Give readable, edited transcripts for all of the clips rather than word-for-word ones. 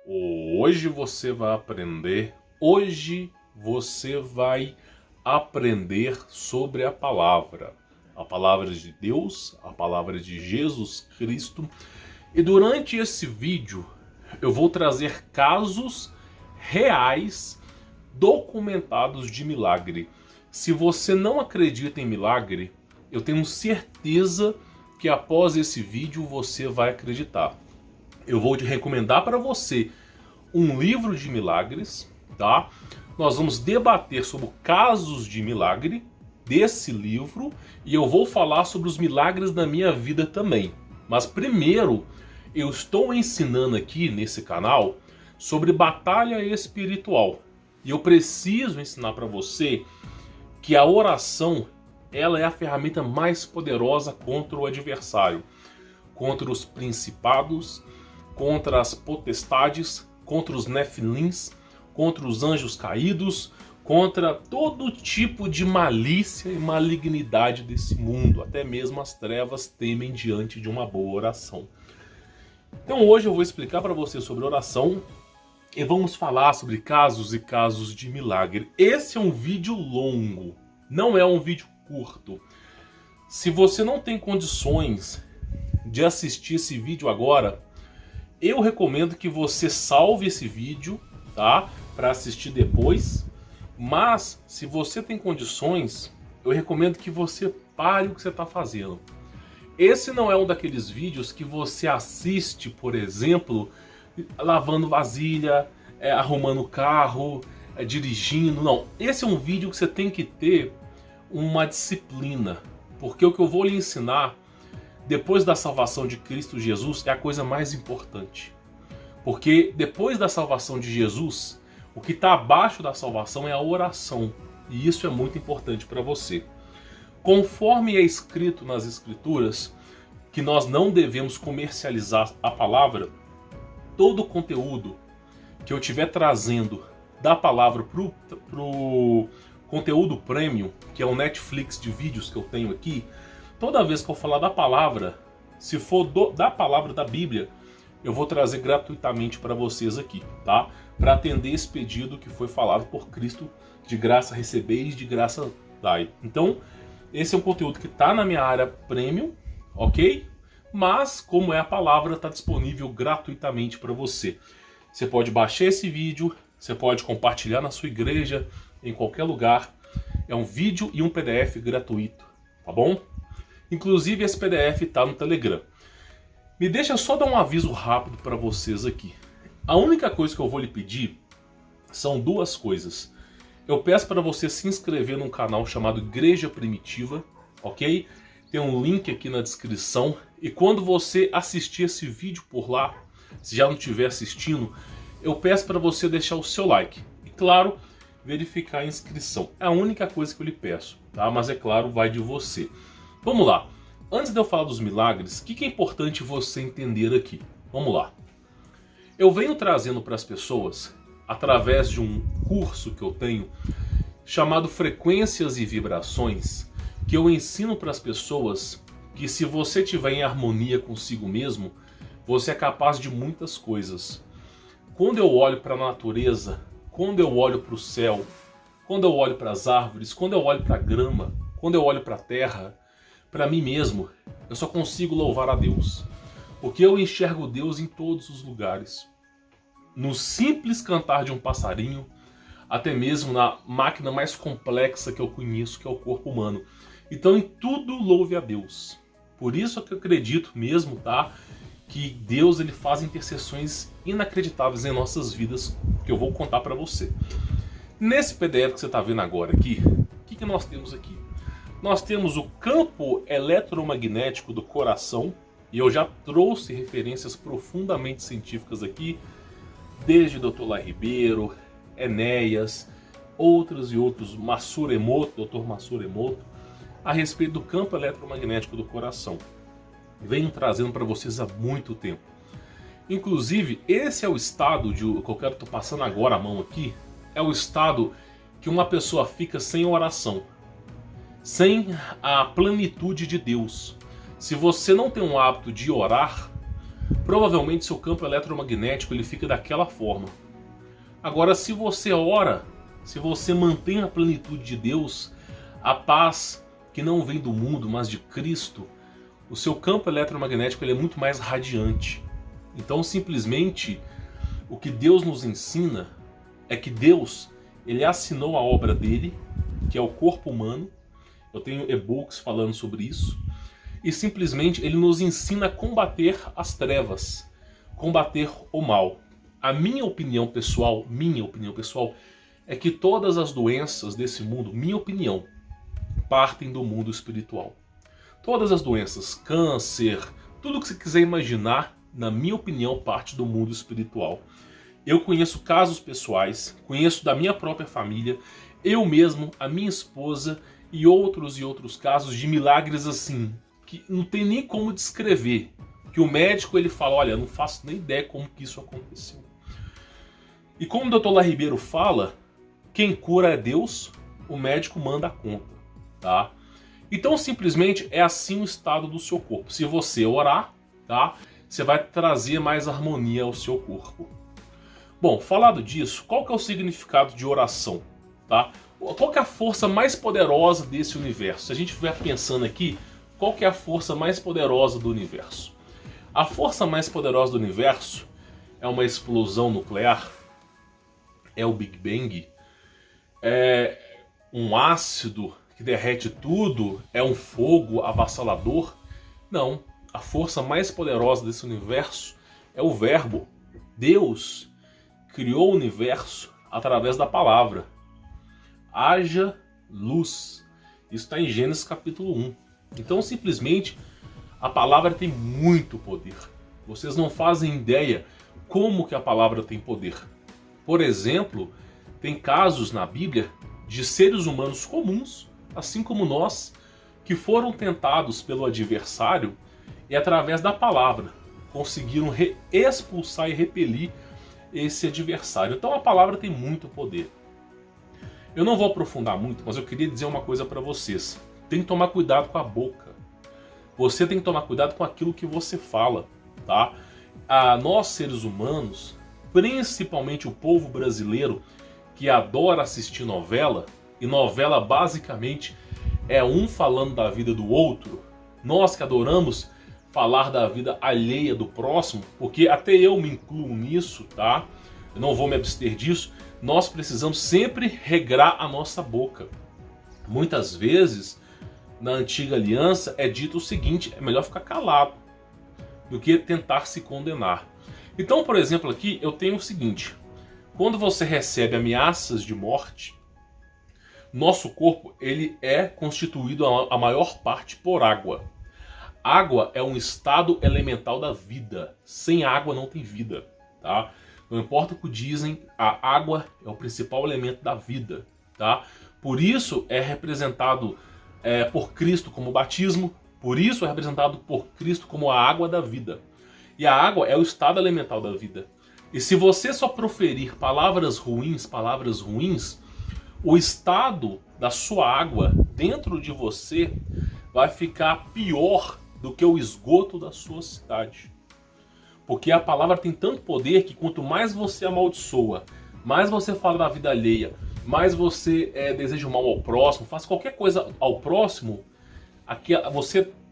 Hoje você vai aprender, hoje você vai aprender sobre a palavra de Deus, a palavra de Jesus Cristo. E durante esse vídeo eu vou trazer casos reais documentados de milagre. Se você não acredita em milagre, eu tenho certeza que após esse vídeo você vai acreditar. Eu vou te recomendar para você um livro de milagres, tá? Nós vamos debater sobre casos de milagre desse livro e eu vou falar sobre os milagres da minha vida também. Mas primeiro, eu estou ensinando aqui nesse canal sobre batalha espiritual. E eu preciso ensinar para você que a oração, ela é a ferramenta mais poderosa contra o adversário, contra os principados, contra as potestades, contra os nefilins, contra os anjos caídos, contra todo tipo de malícia e malignidade desse mundo. Até mesmo as trevas temem diante de uma boa oração. Então hoje eu vou explicar para você sobre oração e vamos falar sobre casos e casos de milagre. Esse é um vídeo longo, não é um vídeo curto. Se você não tem condições de assistir esse vídeo agora, eu recomendo que você salve esse vídeo, tá? Para assistir depois. Mas se você tem condições, eu recomendo que você pare o que você está fazendo. Esse não é um daqueles vídeos que você assiste, por exemplo, lavando vasilha, arrumando o carro, dirigindo. Não, esse é um vídeo que você tem que ter uma disciplina. Porque o que eu vou lhe ensinar depois da salvação de Cristo Jesus é a coisa mais importante. Porque depois da salvação de Jesus, o que está abaixo da salvação é a oração. E isso é muito importante para você. Conforme é escrito nas Escrituras, que nós não devemos comercializar a palavra, todo o conteúdo que eu estiver trazendo da palavra pro conteúdo premium, que é o Netflix de vídeos que eu tenho aqui, toda vez que eu falar da palavra, se for da palavra da Bíblia, eu vou trazer gratuitamente para vocês aqui, tá? Para atender esse pedido que foi falado por Cristo, de graça recebeis, de graça dai. Então, esse é um conteúdo que está na minha área premium, ok? Mas, como é a palavra, está disponível gratuitamente para você. Você pode baixar esse vídeo, você pode compartilhar na sua igreja, em qualquer lugar. É um vídeo e um PDF gratuito, tá bom? Inclusive esse PDF está no Telegram. Me deixa só dar um aviso rápido para vocês aqui. A única coisa que eu vou lhe pedir são duas coisas. Eu peço para você se inscrever num canal chamado Igreja Primitiva, ok? Tem um link aqui na descrição. E quando você assistir esse vídeo por lá, se já não estiver assistindo, eu peço para você deixar o seu like. E claro, verificar a inscrição. É a única coisa que eu lhe peço, tá? Mas é claro, vai de você. Vamos lá. Antes de eu falar dos milagres, o que é importante você entender aqui? Vamos lá. Eu venho trazendo para as pessoas, através de um curso que eu tenho, chamado Frequências e Vibrações, que eu ensino para as pessoas que se você estiver em harmonia consigo mesmo, você é capaz de muitas coisas. Quando eu olho para a natureza, quando eu olho para o céu, quando eu olho para as árvores, quando eu olho para a grama, quando eu olho para a terra, para mim mesmo, eu só consigo louvar a Deus. Porque eu enxergo Deus em todos os lugares. No simples cantar de um passarinho, até mesmo na máquina mais complexa que eu conheço, que é o corpo humano. Então em tudo louve a Deus. Por isso que eu acredito mesmo, tá? Que Deus ele faz intercessões inacreditáveis em nossas vidas, que eu vou contar para você. Nesse PDF que você está vendo agora aqui, o que nós temos aqui? Nós temos o campo eletromagnético do coração, e eu já trouxe referências profundamente científicas aqui, desde Dr. Lai Ribeiro, Enéas, outros e outros, Masaru Emoto, Dr. Masaru Emoto, a respeito do campo eletromagnético do coração. Venho trazendo para vocês há muito tempo. Inclusive, esse é o estado que eu quero estar passando agora a mão aqui, é o estado que uma pessoa fica sem oração, sem a plenitude de Deus. Se você não tem um hábito de orar, provavelmente seu campo eletromagnético ele fica daquela forma. Agora, se você ora, se você mantém a plenitude de Deus, a paz que não vem do mundo, mas de Cristo, o seu campo eletromagnético ele é muito mais radiante. Então, simplesmente, o que Deus nos ensina é que Deus ele assinou a obra dele, que é o corpo humano. Eu tenho e-books falando sobre isso. E simplesmente ele nos ensina a combater as trevas, combater o mal. A minha opinião pessoal é que todas as doenças desse mundo, minha opinião, partem do mundo espiritual. Todas as doenças, câncer, tudo que você quiser imaginar, na minha opinião, parte do mundo espiritual. Eu conheço casos pessoais, conheço da minha própria família, eu mesmo, a minha esposa e outros casos de milagres assim, que não tem nem como descrever. Que o médico ele fala, olha, não faço nem ideia como que isso aconteceu. E como o Dr. Lá Ribeiro fala, quem cura é Deus, o médico manda a conta, tá? Então simplesmente é assim o estado do seu corpo. Se você orar, tá? Você vai trazer mais harmonia ao seu corpo. Bom, falado disso, qual que é o significado de oração, tá? Qual que é a força mais poderosa desse universo? Se a gente estiver pensando aqui, qual que é a força mais poderosa do universo? A força mais poderosa do universo é uma explosão nuclear? É o Big Bang? É um ácido que derrete tudo? É um fogo avassalador? Não. A força mais poderosa desse universo é o Verbo. Deus criou o universo através da palavra. Haja luz. Isso está em Gênesis capítulo 1. Então, simplesmente, a palavra tem muito poder. Vocês não fazem ideia como que a palavra tem poder. Por exemplo, tem casos na Bíblia de seres humanos comuns, assim como nós, que foram tentados pelo adversário e através da palavra conseguiram expulsar e repelir esse adversário. Então a palavra tem muito poder. Eu não vou aprofundar muito, mas eu queria dizer uma coisa para vocês. Tem que tomar cuidado com a boca. Você tem que tomar cuidado com aquilo que você fala, tá? Nós seres humanos, principalmente o povo brasileiro que adora assistir novela, e novela basicamente é um falando da vida do outro. Nós que adoramos falar da vida alheia do próximo, porque até eu me incluo nisso, tá? Eu não vou me abster disso. Nós precisamos sempre regrar a nossa boca. Muitas vezes, na antiga aliança, é dito o seguinte: é melhor ficar calado do que tentar se condenar. Então, por exemplo, aqui eu tenho o seguinte: quando você recebe ameaças de morte, nosso corpo ele é constituído a maior parte por água. Água é um estado elemental da vida. Sem água não tem vida, tá? Não importa o que dizem, a água é o principal elemento da vida, tá? Por isso é representado por Cristo como o batismo, por isso é representado por Cristo como a água da vida. E a água é o estado elemental da vida. E se você só proferir palavras ruins, o estado da sua água dentro de você vai ficar pior do que o esgoto da sua cidade. Porque a palavra tem tanto poder que quanto mais você amaldiçoa, mais você fala da vida alheia, mais você deseja o mal ao próximo, faz qualquer coisa ao próximo, aqui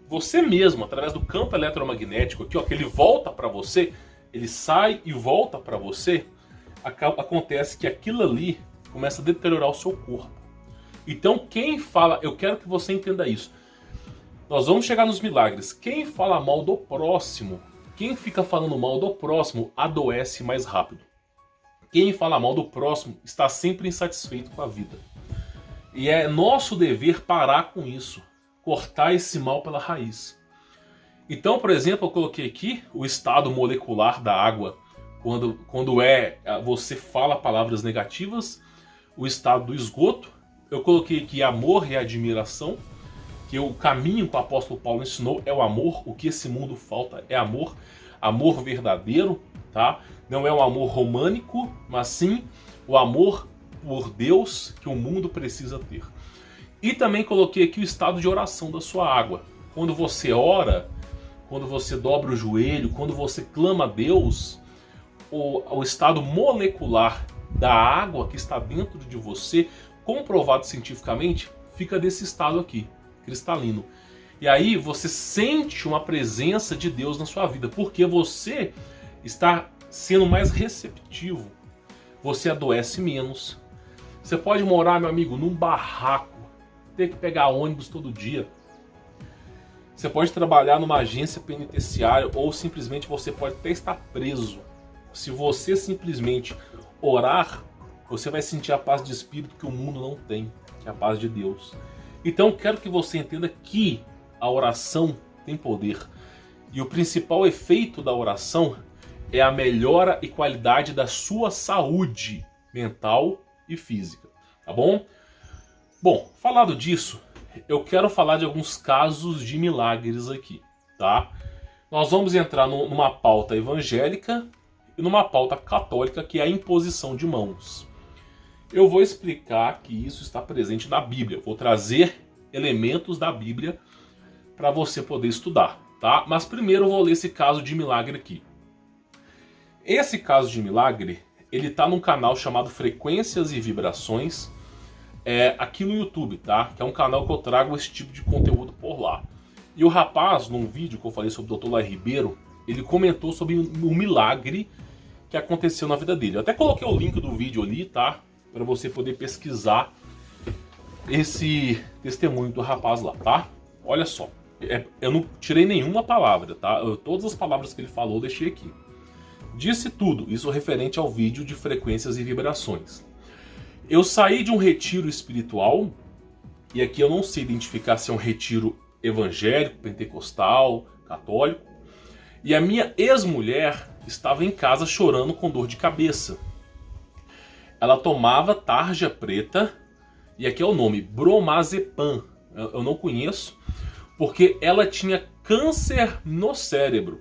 você mesmo, através do campo eletromagnético, aqui, ó, que ele volta para você, ele sai e volta para você, acontece que aquilo ali começa a deteriorar o seu corpo. Então quem fala, eu quero que você entenda isso, nós vamos chegar nos milagres. Quem fala mal do próximo, quem fica falando mal do próximo, adoece mais rápido. Quem fala mal do próximo está sempre insatisfeito com a vida. E é nosso dever parar com isso, cortar esse mal pela raiz. Então, por exemplo, eu coloquei aqui o estado molecular da água, quando você fala palavras negativas, o estado do esgoto. Eu coloquei aqui amor e admiração, que o caminho que o apóstolo Paulo ensinou é o amor. O que esse mundo falta é amor, amor verdadeiro, tá? Não é um amor romântico, mas sim o amor por Deus que o mundo precisa ter. E também coloquei aqui o estado de oração da sua água. Quando você ora, quando você dobra o joelho, quando você clama a Deus, o estado molecular da água que está dentro de você, comprovado cientificamente, fica desse estado aqui, cristalino. E aí você sente uma presença de Deus na sua vida, porque você está sendo mais receptivo. Você adoece menos. Você pode morar, meu amigo, num barraco, ter que pegar ônibus todo dia. Você pode trabalhar numa agência penitenciária ou simplesmente você pode até estar preso. Se você simplesmente orar, você vai sentir a paz de espírito que o mundo não tem, que é a paz de Deus. Então quero que você entenda que a oração tem poder. E o principal efeito da oração é a melhora e qualidade da sua saúde mental e física, tá bom? Bom, falado disso, eu quero falar de alguns casos de milagres aqui, tá? Nós vamos entrar numa pauta evangélica e numa pauta católica, que é a imposição de mãos. Eu vou explicar que isso está presente na Bíblia. Vou trazer elementos da Bíblia para você poder estudar, tá? Mas primeiro eu vou ler esse caso de milagre aqui. Esse caso de milagre, ele tá num canal chamado Frequências e Vibrações, aqui no YouTube, tá? Que é um canal que eu trago esse tipo de conteúdo por lá. E o rapaz, num vídeo que eu falei sobre o Dr. Lai Ribeiro, ele comentou sobre o milagre que aconteceu na vida dele. Eu até coloquei o link do vídeo ali, tá? Para você poder pesquisar esse testemunho do rapaz lá, tá? Olha só, eu não tirei nenhuma palavra, tá? Todas as palavras que ele falou eu deixei aqui. Disse tudo, isso referente ao vídeo de Frequências e Vibrações. Eu saí de um retiro espiritual, e aqui eu não sei identificar se é um retiro evangélico, pentecostal, católico, e a minha ex-mulher estava em casa chorando com dor de cabeça. Ela tomava tarja preta, e aqui é o nome, bromazepam. Eu não conheço, porque ela tinha câncer no cérebro.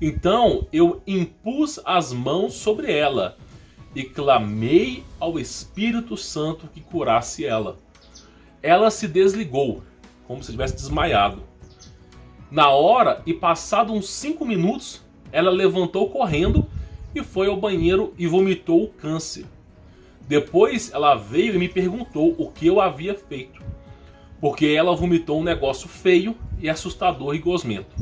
Então eu impus as mãos sobre ela e clamei ao Espírito Santo que curasse ela. Ela se desligou, como se tivesse desmaiado. Na hora, e passado uns 5 minutos, ela levantou correndo e foi ao banheiro e vomitou o câncer. Depois ela veio e me perguntou o que eu havia feito, porque ela vomitou um negócio feio e assustador e gosmento.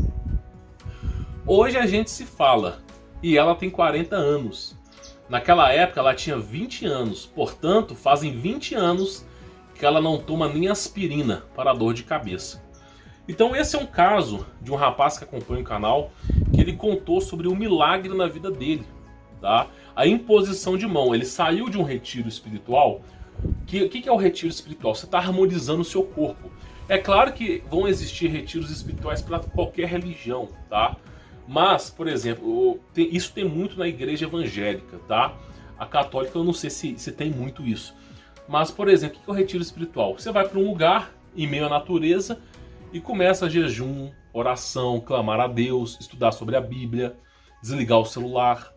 Hoje a gente se fala e ela tem 40 anos. Naquela época ela tinha 20 anos, portanto fazem 20 anos que ela não toma nem aspirina para a dor de cabeça. Então esse é um caso de um rapaz que acompanha o canal, que ele contou sobre um milagre na vida dele, tá? A imposição de mão. Ele saiu de um retiro espiritual. O que é o retiro espiritual? Você está harmonizando o seu corpo. É claro que vão existir retiros espirituais para qualquer religião, tá? Mas, por exemplo, isso tem muito na igreja evangélica, tá? A católica eu não sei se tem muito isso. Mas, por exemplo, o que é o retiro espiritual? Você vai para um lugar em meio à natureza e começa jejum, oração, clamar a Deus, estudar sobre a Bíblia, desligar o celular.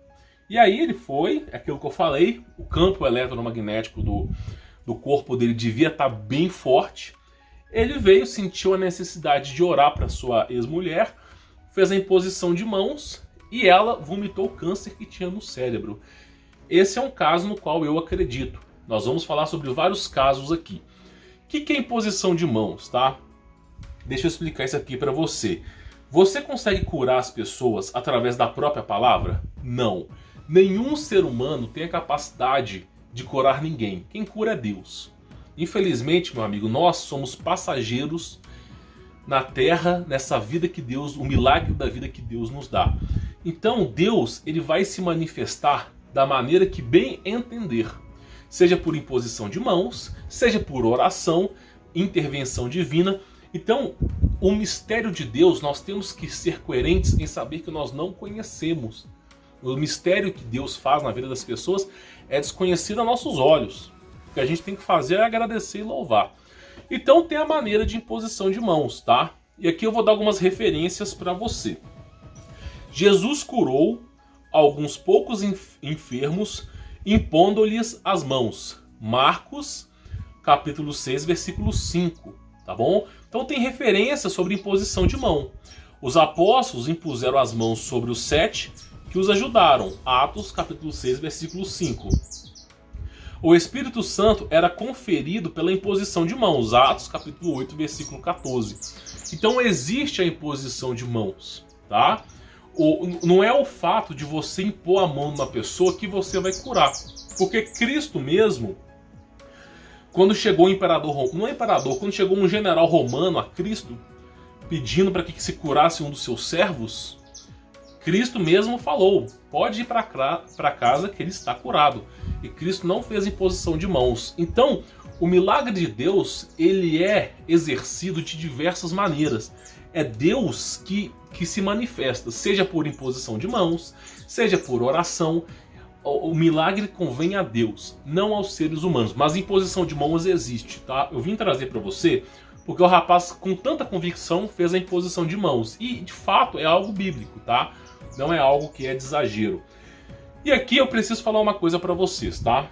E aí ele foi, aquilo que eu falei, o campo eletromagnético do corpo dele devia estar bem forte. Ele veio, sentiu a necessidade de orar para sua ex-mulher, fez a imposição de mãos e ela vomitou o câncer que tinha no cérebro. Esse é um caso no qual eu acredito. Nós vamos falar sobre vários casos aqui. O que é imposição de mãos, tá? Deixa eu explicar isso aqui para você. Você consegue curar as pessoas através da própria palavra? Não. Nenhum ser humano tem a capacidade de curar ninguém. Quem cura é Deus. Infelizmente, meu amigo, nós somos passageiros na Terra, nessa vida que Deus, o milagre da vida que Deus nos dá. Então Deus, ele vai se manifestar da maneira que bem entender. Seja por imposição de mãos, seja por oração, intervenção divina. Então, o mistério de Deus, nós temos que ser coerentes em saber que nós não conhecemos. O mistério que Deus faz na vida das pessoas é desconhecido a nossos olhos. O que a gente tem que fazer é agradecer e louvar. Então tem a maneira de imposição de mãos, tá? E aqui eu vou dar algumas referências para você. Jesus curou alguns poucos enfermos impondo-lhes as mãos. Marcos, capítulo 6, versículo 5, tá bom? Então tem referência sobre imposição de mão. Os apóstolos impuseram as mãos sobre os 7 que os ajudaram. Atos capítulo 6, versículo 5. O Espírito Santo era conferido pela imposição de mãos. Atos capítulo 8, versículo 14. Então existe a imposição de mãos, tá? Não é o fato de você impor a mão numa pessoa que você vai curar. Porque Cristo mesmo, quando chegou o imperador, não é imperador, quando chegou um general romano a Cristo, pedindo para que se curasse um dos seus servos, Cristo mesmo falou, pode ir para casa que ele está curado. E Cristo não fez imposição de mãos. Então, o milagre de Deus, ele é exercido de diversas maneiras. É Deus que se manifesta, seja por imposição de mãos, seja por oração. O milagre convém a Deus, não aos seres humanos. Mas imposição de mãos existe, tá? Eu vim trazer para você porque o rapaz, com tanta convicção, fez a imposição de mãos. E, de fato, é algo bíblico, tá? Não é algo que é de exagero. E aqui eu preciso falar uma coisa para vocês, tá?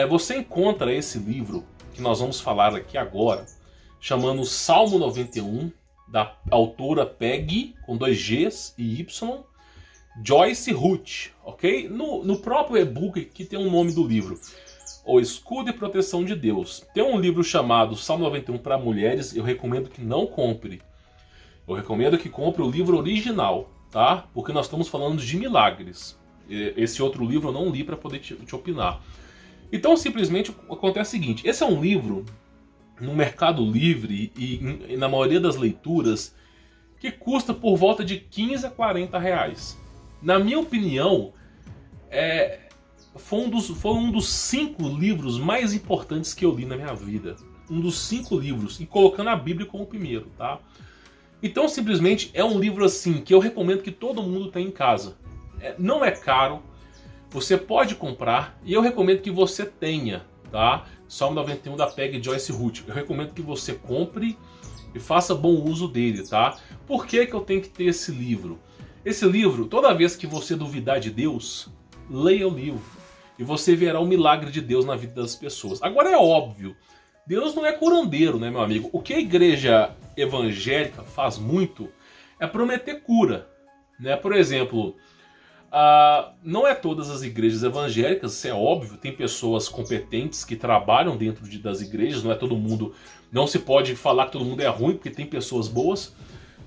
Você encontra esse livro, que nós vamos falar aqui agora, chamando Salmo 91, da autora Peg, com 2 Gs e Y, Joyce Ruth, ok? No próprio e-book aqui tem o nome do livro, O Escudo e Proteção de Deus. Tem um livro chamado Salmo 91 para mulheres, eu recomendo que não compre. Eu recomendo que compre o livro original, tá? Porque nós estamos falando de milagres. Esse outro livro eu não li para poder te opinar. Então simplesmente acontece o seguinte, esse é um livro no Mercado Livre e na maioria das leituras que custa por volta de 15 a 40 reais. Na minha opinião, foi um dos 5 livros mais importantes que eu li na minha vida. Um dos 5 livros, e colocando a Bíblia como o primeiro, tá? Então simplesmente é um livro assim que eu recomendo que todo mundo tenha em casa. Não é caro, você pode comprar e eu recomendo que você tenha, tá? Salmo 91 da Peg Joyce Ruth. Eu recomendo que você compre e faça bom uso dele, tá? Por que eu tenho que ter esse livro? Esse livro, toda vez que você duvidar de Deus, leia o livro e você verá o milagre de Deus na vida das pessoas. Agora é óbvio, Deus não é curandeiro, né, meu amigo? O que a igreja evangélica faz muito é prometer cura, né? Por exemplo, não é todas as igrejas evangélicas, isso é óbvio, tem pessoas competentes que trabalham dentro das igrejas, não é todo mundo, não se pode falar que todo mundo é ruim, porque tem pessoas boas,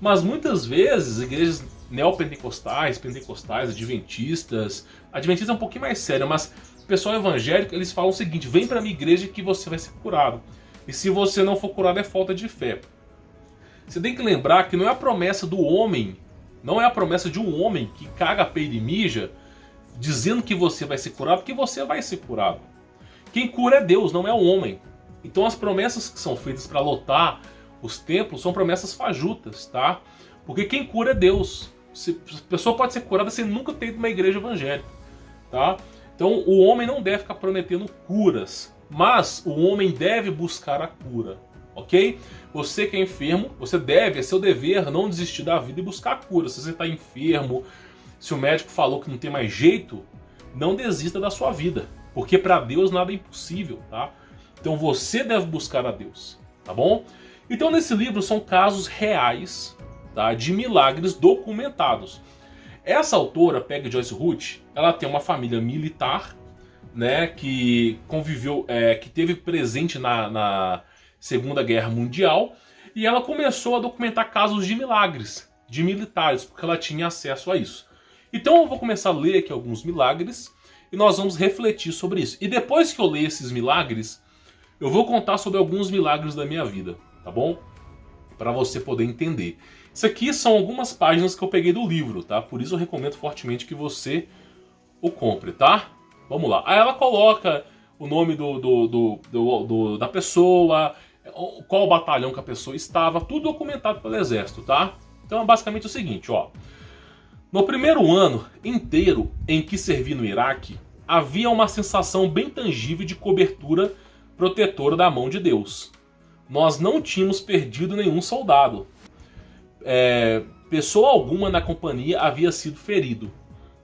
mas muitas vezes igrejas neopentecostais, pentecostais, adventistas é um pouquinho mais sério, mas o pessoal evangélico, eles falam o seguinte, vem pra minha igreja que você vai ser curado, e se você não for curado é falta de fé. Você tem que lembrar que não é a promessa do homem, não é a promessa de um homem que caga, peida e mija, dizendo que você vai ser curado, porque você vai ser curado. Quem cura é Deus, não é o homem. Então as promessas que são feitas para lotar os templos são promessas fajutas, tá? Porque quem cura é Deus. A pessoa pode ser curada sem nunca ter ido uma igreja evangélica, tá? Então o homem não deve ficar prometendo curas, mas o homem deve buscar a cura, ok? Você que é enfermo, é seu dever não desistir da vida e buscar a cura. Se você está enfermo, se o médico falou que não tem mais jeito, não desista da sua vida, porque para Deus nada é impossível, tá? Então você deve buscar a Deus, tá bom? Então nesse livro são casos reais, tá, de milagres documentados. Essa autora, Peg Joyce Ruth, ela tem uma família militar, né, que conviveu, que teve presente na Segunda Guerra Mundial, e ela começou a documentar casos de milagres de militares, porque ela tinha acesso a isso. Então eu vou começar a ler aqui alguns milagres e nós vamos refletir sobre isso. E depois que eu ler esses milagres, eu vou contar sobre alguns milagres da minha vida, tá bom? Para você poder entender. Isso aqui são algumas páginas que eu peguei do livro, tá? Por isso eu recomendo fortemente que você o compre, tá? Vamos lá. Aí ela coloca o nome da pessoa, qual batalhão que a pessoa estava, tudo documentado pelo exército, tá? Então é basicamente o seguinte, ó. No primeiro ano inteiro em que servi no Iraque, havia uma sensação bem tangível de cobertura protetora da mão de Deus. Nós não tínhamos perdido nenhum soldado. Pessoa alguma na companhia havia sido ferido.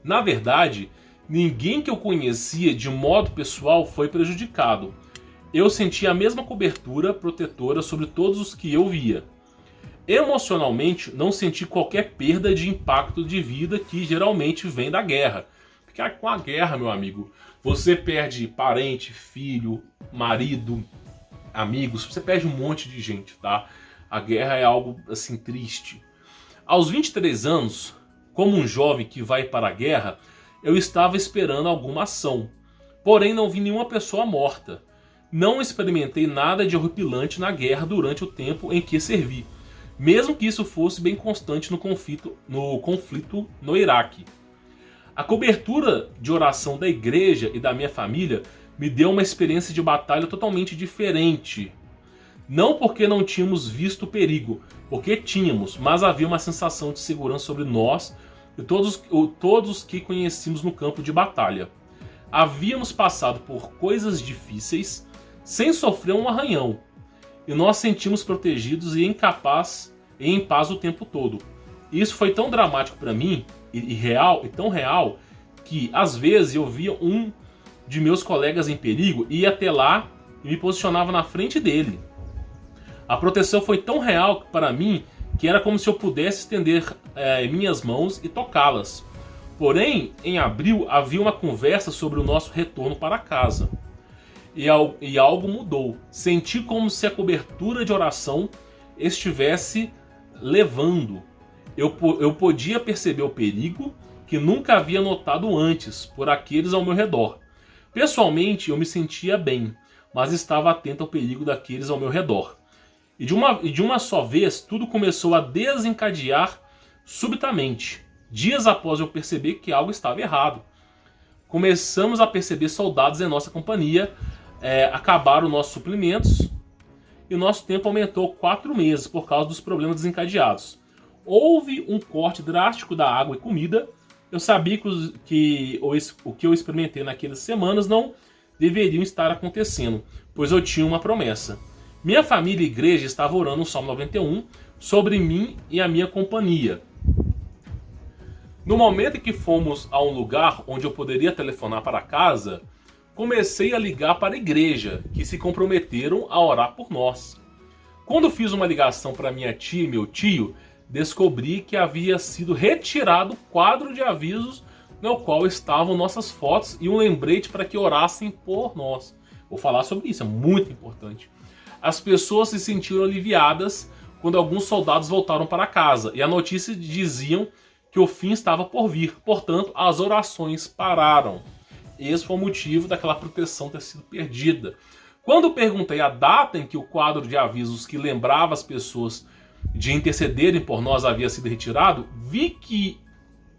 Na verdade, ninguém que eu conhecia de modo pessoal foi prejudicado. Eu sentia a mesma cobertura protetora sobre todos os que eu via. Emocionalmente, não senti qualquer perda de impacto de vida que geralmente vem da guerra. Porque com a guerra, meu amigo, você perde parente, filho, marido, amigos, você perde um monte de gente, tá? A guerra é algo, assim, triste. Aos 23 anos, como um jovem que vai para a guerra, eu estava esperando alguma ação. Porém, não vi nenhuma pessoa morta. Não experimentei nada de horripilante na guerra durante o tempo em que servi, mesmo que isso fosse bem constante no conflito no Iraque. A cobertura de oração da igreja e da minha família me deu uma experiência de batalha totalmente diferente. Não porque não tínhamos visto o perigo, porque tínhamos, mas havia uma sensação de segurança sobre nós e todos que conhecíamos no campo de batalha. Havíamos passado por coisas difíceis sem sofrer um arranhão, e nós sentimos protegidos e em paz o tempo todo. Isso foi tão dramático para mim e tão real que às vezes eu via um de meus colegas em perigo e ia até lá e me posicionava na frente dele. A proteção foi tão real para mim que era como se eu pudesse estender minhas mãos e tocá-las. Porém, em abril havia uma conversa sobre o nosso retorno para casa. E algo mudou. Senti como se a cobertura de oração estivesse levando. Eu podia perceber o perigo que nunca havia notado antes por aqueles ao meu redor. Pessoalmente, eu me sentia bem, mas estava atento ao perigo daqueles ao meu redor. E de uma só vez, tudo começou a desencadear subitamente. Dias após eu perceber que algo estava errado. Começamos a perceber soldados em nossa companhia, acabaram nossos suprimentos e nosso tempo aumentou 4 meses por causa dos problemas desencadeados. Houve um corte drástico da água e comida. Eu sabia que o que eu experimentei naquelas semanas não deveriam estar acontecendo, pois eu tinha uma promessa. Minha família e igreja estavam orando o Salmo 91 sobre mim e a minha companhia. No momento em que fomos a um lugar onde eu poderia telefonar para casa, comecei a ligar para a igreja, que se comprometeram a orar por nós. Quando fiz uma ligação para minha tia e meu tio, descobri que havia sido retirado o quadro de avisos no qual estavam nossas fotos e um lembrete para que orassem por nós. Vou falar sobre isso, é muito importante. As pessoas se sentiram aliviadas quando alguns soldados voltaram para casa e a notícia diziam que o fim estava por vir. Portanto, as orações pararam. Esse foi o motivo daquela proteção ter sido perdida. Quando perguntei a data em que o quadro de avisos que lembrava as pessoas de intercederem por nós havia sido retirado, vi que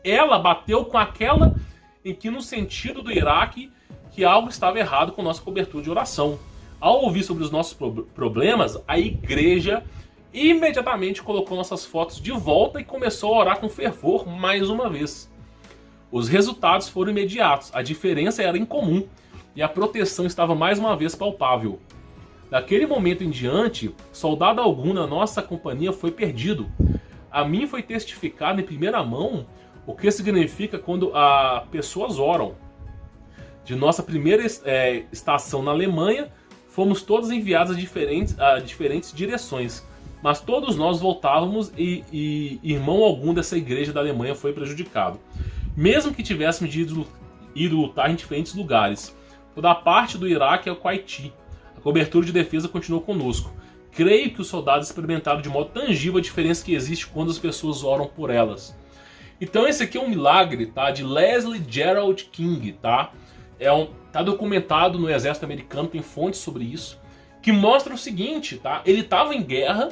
ela bateu com aquela em que, no sentido do Iraque, que algo estava errado com nossa cobertura de oração. Ao ouvir sobre os nossos problemas, a igreja imediatamente colocou nossas fotos de volta e começou a orar com fervor mais uma vez. Os resultados foram imediatos, a diferença era incomum e a proteção estava mais uma vez palpável. Daquele momento em diante, soldado algum na nossa companhia foi perdido. A mim foi testificado em primeira mão o que significa quando as pessoas oram. De nossa primeira estação na Alemanha, fomos todos enviados a diferentes direções, mas todos nós voltávamos e irmão algum dessa igreja da Alemanha foi prejudicado. Mesmo que tivéssemos ido lutar em diferentes lugares, toda a parte do Iraque é o Haiti. A cobertura de defesa continuou conosco. Creio que os soldados experimentaram de modo tangível a diferença que existe quando as pessoas oram por elas. Então esse aqui é um milagre, tá? De Leslie Gerald King, tá? Tá documentado no exército americano, tem fontes sobre isso, que mostra o seguinte, tá? Ele estava em guerra,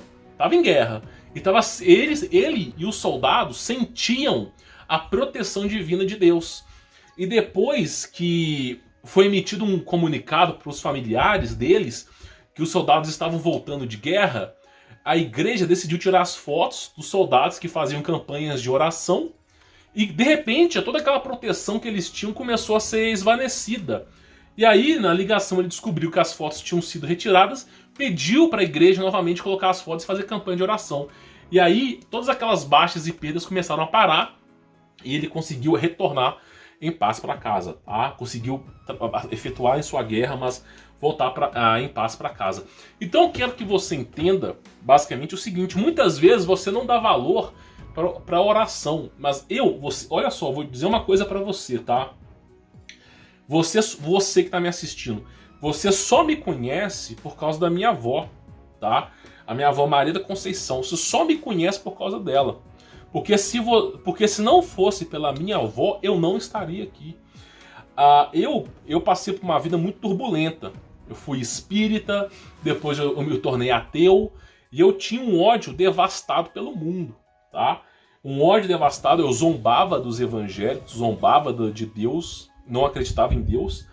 e ele e os soldados sentiam a proteção divina de Deus. E depois que foi emitido um comunicado para os familiares deles, que os soldados estavam voltando de guerra, a igreja decidiu tirar as fotos dos soldados que faziam campanhas de oração, e de repente toda aquela proteção que eles tinham começou a ser esvanecida. E aí, na ligação, ele descobriu que as fotos tinham sido retiradas, pediu para a igreja novamente colocar as fotos e fazer campanha de oração. E aí, todas aquelas baixas e perdas começaram a parar, e ele conseguiu retornar em paz para casa, tá? Conseguiu efetuar em sua guerra, mas voltar em paz para casa. Então eu quero que você entenda basicamente o seguinte: muitas vezes você não dá valor para oração, mas olha só, vou dizer uma coisa para você, tá? Você que está me assistindo, você só me conhece por causa da minha avó, tá? A minha avó Maria da Conceição, você só me conhece por causa dela. Porque se não fosse pela minha avó, eu não estaria aqui. Eu passei por uma vida muito turbulenta. Eu fui espírita, depois eu me tornei ateu, e eu tinha um ódio devastado pelo mundo, tá? Um ódio devastado, eu zombava dos evangélicos, zombava de Deus, não acreditava em Deus.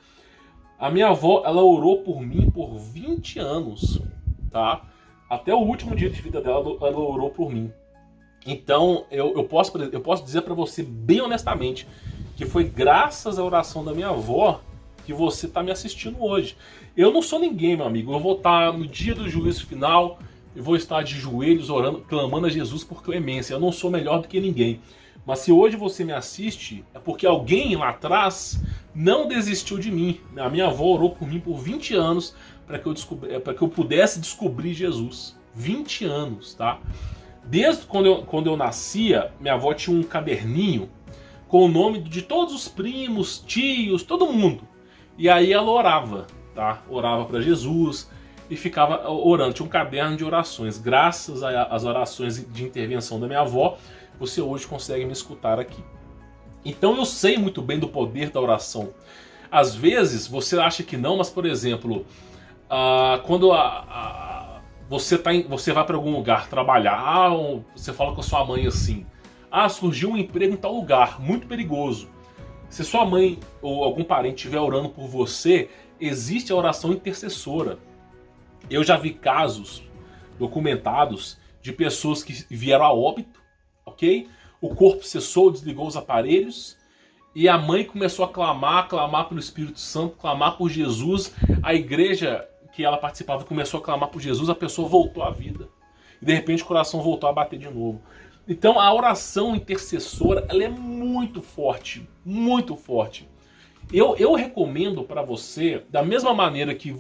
A minha avó, ela orou por mim por 20 anos, tá? Até o último dia de vida dela, ela orou por mim. Então, eu posso dizer para você bem honestamente que foi graças à oração da minha avó que você está me assistindo hoje. Eu não sou ninguém, meu amigo. Eu vou estar no dia do juízo final, eu vou estar de joelhos orando, clamando a Jesus por clemência. Eu não sou melhor do que ninguém. Mas se hoje você me assiste, é porque alguém lá atrás não desistiu de mim. A minha avó orou por mim por 20 anos para que eu pudesse descobrir Jesus. 20 anos, tá? Desde quando eu nascia, minha avó tinha um caderninho com o nome de todos os primos, tios, todo mundo. E aí ela orava, tá? Orava para Jesus e ficava orando. Tinha um caderno de orações. Graças às orações de intervenção da minha avó, você hoje consegue me escutar aqui. Então eu sei muito bem do poder da oração. Às vezes você acha que não, mas por exemplo, quando você vai para algum lugar trabalhar, você fala com a sua mãe assim: surgiu um emprego em tal lugar, muito perigoso. Se sua mãe ou algum parente estiver orando por você, existe a oração intercessora. Eu já vi casos documentados de pessoas que vieram a óbito, ok? O corpo cessou, desligou os aparelhos, e a mãe começou a clamar pelo Espírito Santo, clamar por Jesus. A igreja que ela participava começou a clamar por Jesus, a pessoa voltou à vida. E de repente o coração voltou a bater de novo. Então a oração intercessora, ela é muito forte, muito forte. Eu recomendo para você, da mesma maneira que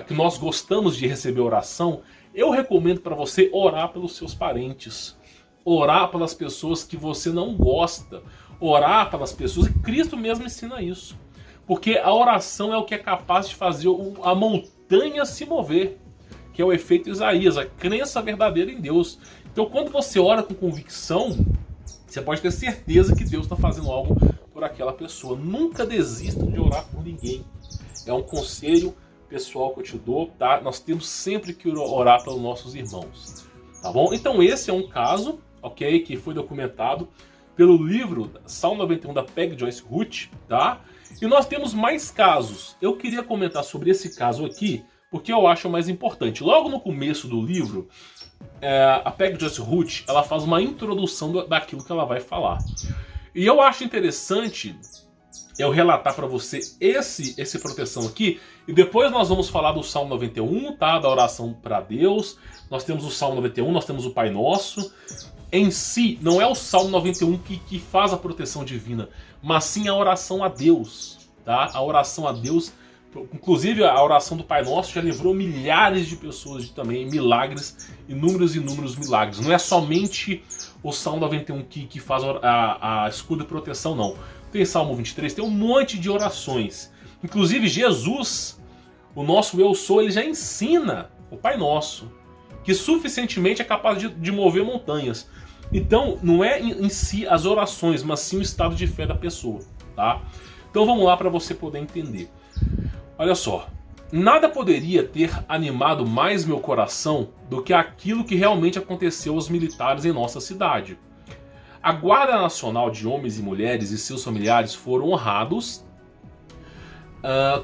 que nós gostamos de receber oração, eu recomendo para você orar pelos seus parentes, orar pelas pessoas que você não gosta, orar pelas pessoas, e Cristo mesmo ensina isso. Porque a oração é o que é capaz de fazer a montanha se mover, que é o efeito Isaías, a crença verdadeira em Deus. Então quando você ora com convicção, você pode ter certeza que Deus está fazendo algo por aquela pessoa. Nunca desista de orar por ninguém. É um conselho pessoal que eu te dou, tá? Nós temos sempre que orar pelos nossos irmãos, tá bom? Então esse é um caso, ok, que foi documentado pelo livro Salmo 91 da Peg Joyce Ruth, tá? E nós temos mais casos. Eu queria comentar sobre esse caso aqui, porque eu acho o mais importante. Logo no começo do livro, a Peg Joyce Ruth, ela faz uma introdução daquilo que ela vai falar. E eu acho interessante eu relatar para você esse proteção aqui, e depois nós vamos falar do Salmo 91, tá? Da oração para Deus. Nós temos o Salmo 91, nós temos o Pai Nosso. Em si, não é o Salmo 91 que faz a proteção divina, mas sim a oração a Deus, tá? A oração a Deus, inclusive a oração do Pai Nosso já livrou milhares de pessoas de também milagres, inúmeros milagres. Não é somente o Salmo 91 que faz a escudo de proteção, não. Tem Salmo 23, tem um monte de orações. Inclusive Jesus, o nosso Eu Sou, ele já ensina o Pai Nosso, que suficientemente é capaz de mover montanhas. Então, não é em si as orações, mas sim o estado de fé da pessoa, tá? Então vamos lá para você poder entender. Olha só, nada poderia ter animado mais meu coração do que aquilo que realmente aconteceu aos militares em nossa cidade. A Guarda Nacional de Homens e Mulheres e seus familiares foram honrados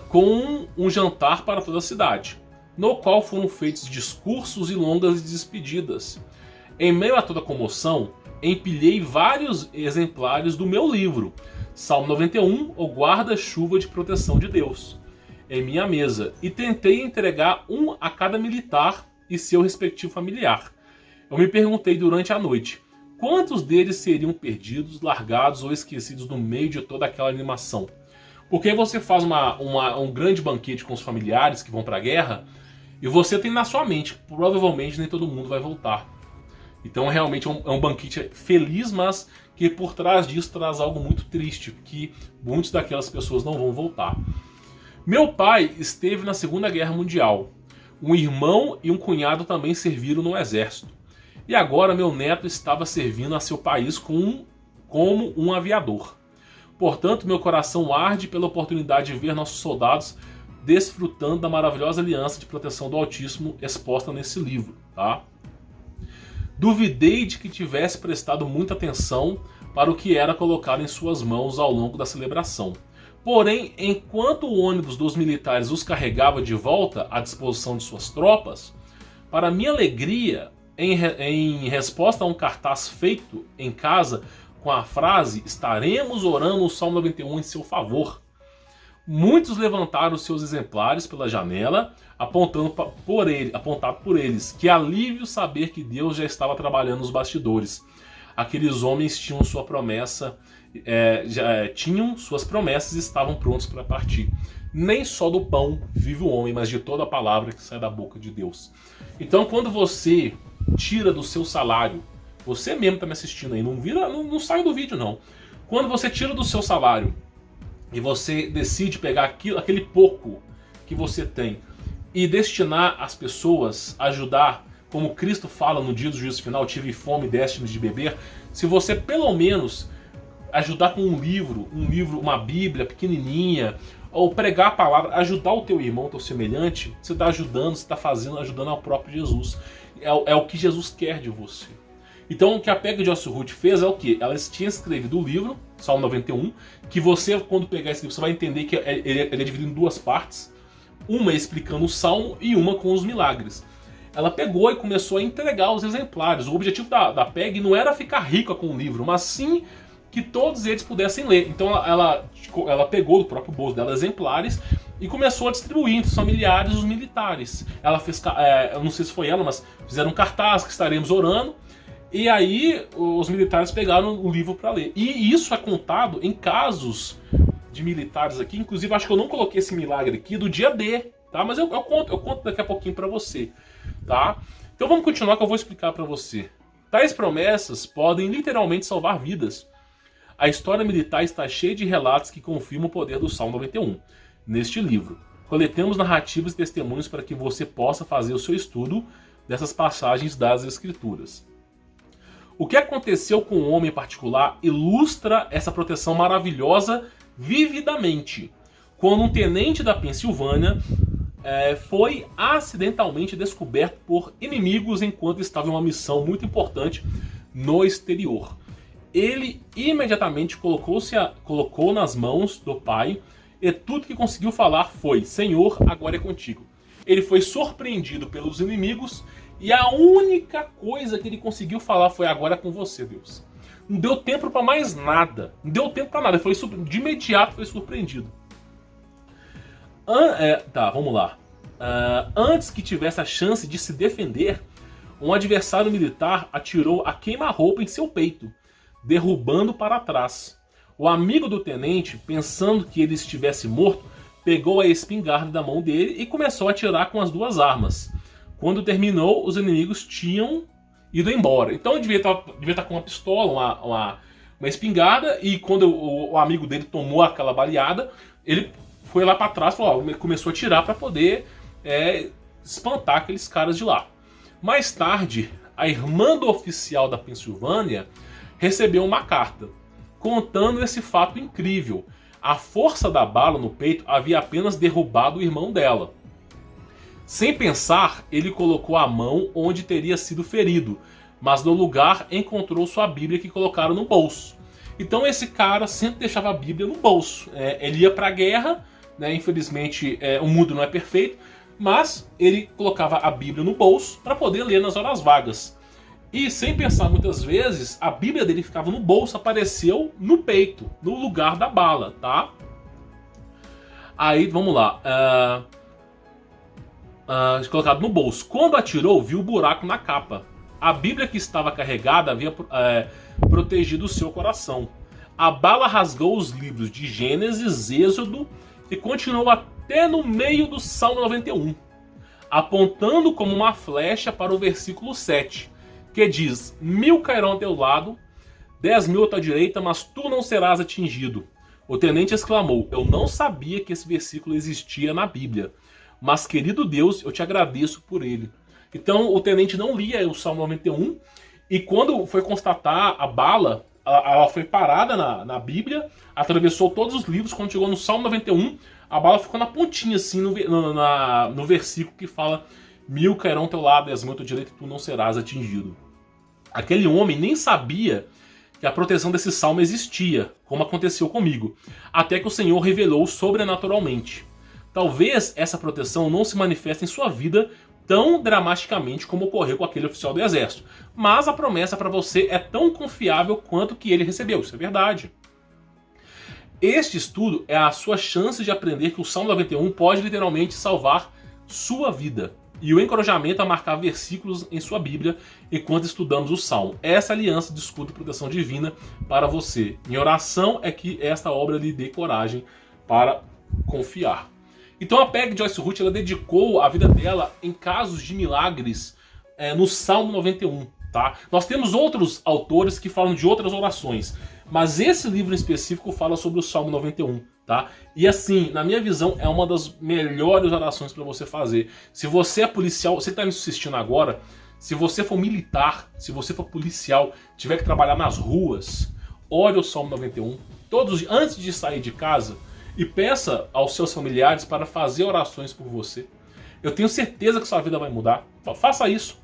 com um jantar para toda a cidade, no qual foram feitos discursos e longas despedidas. Em meio a toda a comoção, empilhei vários exemplares do meu livro, Salmo 91, o guarda-chuva de proteção de Deus, em minha mesa, e tentei entregar um a cada militar e seu respectivo familiar. Eu me perguntei durante a noite, quantos deles seriam perdidos, largados ou esquecidos no meio de toda aquela animação? Porque você faz um grande banquete com os familiares que vão para a guerra e você tem na sua mente que provavelmente nem todo mundo vai voltar. Então realmente é um banquete feliz, mas que por trás disso traz algo muito triste, que muitas daquelas pessoas não vão voltar. Meu pai esteve na Segunda Guerra Mundial. Um irmão e um cunhado também serviram no exército. E agora meu neto estava servindo a seu país como um aviador. Portanto, meu coração arde pela oportunidade de ver nossos soldados desfrutando da maravilhosa aliança de proteção do Altíssimo exposta nesse livro. Tá? Duvidei de que tivesse prestado muita atenção para o que era colocado em suas mãos ao longo da celebração. Porém, enquanto o ônibus dos militares os carregava de volta à disposição de suas tropas, para minha alegria, em resposta a um cartaz feito em casa com a frase "Estaremos orando o Salmo 91 em seu favor", muitos levantaram seus exemplares pela janela, apontado por eles. Que alívio saber que Deus já estava trabalhando nos bastidores. Aqueles homens tinham sua promessa, tinham suas promessas e estavam prontos para partir. Nem só do pão vive o homem, mas de toda a palavra que sai da boca de Deus. Então, quando você tira do seu salário, você mesmo está me assistindo aí, não sai do vídeo não. Quando você tira do seu salário e você decide pegar aquele pouco que você tem e destinar às pessoas, ajudar, como Cristo fala no dia do juízo final, tive fome e deste-me de beber. Se você pelo menos ajudar com um livro, uma Bíblia pequenininha, ou pregar a palavra, ajudar o teu irmão, o teu semelhante, você está ajudando, você está ajudando ao próprio Jesus. É o que Jesus quer de você. Então o que a Pega de Osso Ruth fez é o quê? Ela tinha escrevido o livro, Salmo 91, que você, quando pegar esse livro, você vai entender que ele é dividido em duas partes. Uma explicando o Salmo e uma com os milagres. Ela pegou e começou a entregar os exemplares. O objetivo da PEG não era ficar rica com o livro, mas sim que todos eles pudessem ler. Então ela pegou do próprio bolso dela exemplares e começou a distribuir entre os familiares e os militares. Ela fez, eu não sei se foi ela, mas fizeram um cartaz que estaremos orando. E aí os militares pegaram o livro para ler. E isso é contado em casos de militares aqui. Inclusive, acho que eu não coloquei esse milagre aqui do dia D, tá? Mas eu conto daqui a pouquinho para você, tá? Então vamos continuar que eu vou explicar para você. Tais promessas podem literalmente salvar vidas. A história militar está cheia de relatos que confirmam o poder do Salmo 91. Neste livro, coletemos narrativas e testemunhos para que você possa fazer o seu estudo dessas passagens das Escrituras. O que aconteceu com o homem em particular ilustra essa proteção maravilhosa vividamente. Quando um tenente da Pensilvânia foi acidentalmente descoberto por inimigos enquanto estava em uma missão muito importante no exterior. Ele imediatamente colocou nas mãos do pai e tudo que conseguiu falar foi: Senhor, agora é contigo. Ele foi surpreendido pelos inimigos e a única coisa que ele conseguiu falar foi: agora é com você, Deus. Não deu tempo para mais nada. Não deu tempo para nada. De imediato foi surpreendido. Vamos lá. Antes que tivesse a chance de se defender, um adversário militar atirou a queima-roupa em seu peito, derrubando para trás. O amigo do tenente, pensando que ele estivesse morto, pegou a espingarda da mão dele e começou a atirar com as duas armas. Quando terminou, os inimigos tinham ido embora. Então ele devia estar com uma pistola, uma espingarda, e quando o amigo dele tomou aquela baleada, ele foi lá para trás, começou a atirar para poder espantar aqueles caras de lá. Mais tarde, a irmã do oficial da Pensilvânia recebeu uma carta contando esse fato incrível. A força da bala no peito havia apenas derrubado o irmão dela. Sem pensar, ele colocou a mão onde teria sido ferido, mas no lugar encontrou sua Bíblia que colocaram no bolso. Então esse cara sempre deixava a Bíblia no bolso. Ele ia para a guerra, né? Infelizmente o mundo não é perfeito, mas ele colocava a Bíblia no bolso para poder ler nas horas vagas. E sem pensar muitas vezes, a Bíblia dele ficava no bolso, apareceu no peito, no lugar da bala, tá? Aí, vamos lá. Colocado no bolso. Quando atirou, viu o buraco na capa. A Bíblia que estava carregada havia protegido o seu coração. A bala rasgou os livros de Gênesis, Êxodo e continuou até no meio do Salmo 91, apontando como uma flecha para o versículo 7, que diz: 1000 cairão ao teu lado, 10.000 à tua direita, mas tu não serás atingido. O tenente exclamou: eu não sabia que esse versículo existia na Bíblia, mas, querido Deus, eu te agradeço por ele. Então o tenente não lia o Salmo 91, e quando foi constatar a bala, ela foi parada na Bíblia, atravessou todos os livros. Quando chegou no Salmo 91, a bala ficou na pontinha, assim, no versículo que fala: 1000 cairão ao teu lado, 10.000 à tua direita, e tu não serás atingido. Aquele homem nem sabia que a proteção desse salmo existia, como aconteceu comigo, até que o Senhor revelou sobrenaturalmente. Talvez essa proteção não se manifeste em sua vida tão dramaticamente como ocorreu com aquele oficial do exército, mas a promessa para você é tão confiável quanto que ele recebeu, isso é verdade. Este estudo é a sua chance de aprender que o Salmo 91 pode literalmente salvar sua vida, e o encorajamento a marcar versículos em sua Bíblia enquanto estudamos o Salmo. Essa aliança de escudo e proteção divina para você. Minha oração é que esta obra lhe dê coragem para confiar. Então a Peg Joyce Ruth, ela dedicou a vida dela em casos de milagres no Salmo 91. Tá? Nós temos outros autores que falam de outras orações, mas esse livro em específico fala sobre o Salmo 91. Tá? E assim, na minha visão, é uma das melhores orações para você fazer. Se você é policial, você está me assistindo agora, se você for militar, se você for policial, tiver que trabalhar nas ruas, ore o Salmo 91 antes de sair de casa, e peça aos seus familiares para fazer orações por você. Eu tenho certeza que sua vida vai mudar. Faça isso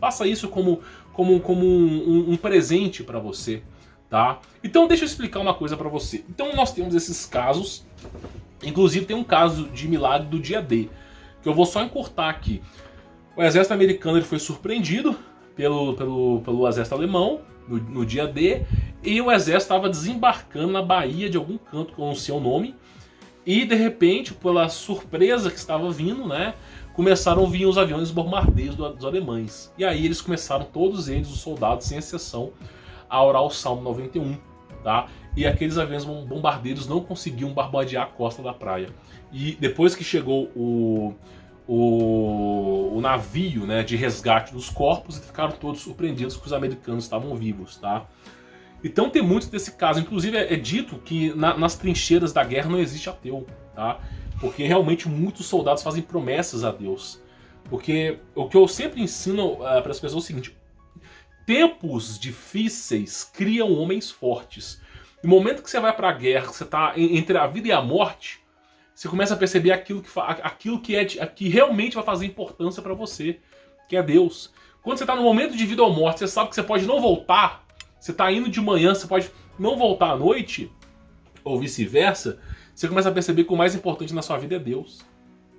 como um presente para você, tá? Então deixa eu explicar uma coisa para você. Então nós temos esses casos, inclusive tem um caso de milagre do dia D, que eu vou só encurtar aqui. O exército americano ele foi surpreendido pelo exército alemão no dia D, e o exército estava desembarcando na Bahia de algum canto, que eu não sei o nome. E de repente, pela surpresa que estava vindo, né, começaram a vir os aviões bombardeiros dos alemães. E aí eles começaram, todos eles, os soldados, sem exceção, a orar o Salmo 91. Tá? E aqueles aviões bombardeiros não conseguiam bombardear a costa da praia. E depois que chegou o navio, né, de resgate dos corpos, ficaram todos surpreendidos que os americanos estavam vivos. Tá? Então tem muitos desse caso. Inclusive é dito que nas trincheiras da guerra não existe ateu, tá? Porque realmente muitos soldados fazem promessas a Deus. Porque o que eu sempre ensino para as pessoas é o seguinte: tempos difíceis criam homens fortes. No momento que você vai para a guerra, você está entre a vida e a morte, você começa a perceber aquilo que realmente vai fazer importância para você, que é Deus. Quando você está no momento de vida ou morte, você sabe que você pode não voltar. Você está indo de manhã, você pode não voltar à noite, ou vice-versa. Você começa a perceber que o mais importante na sua vida é Deus.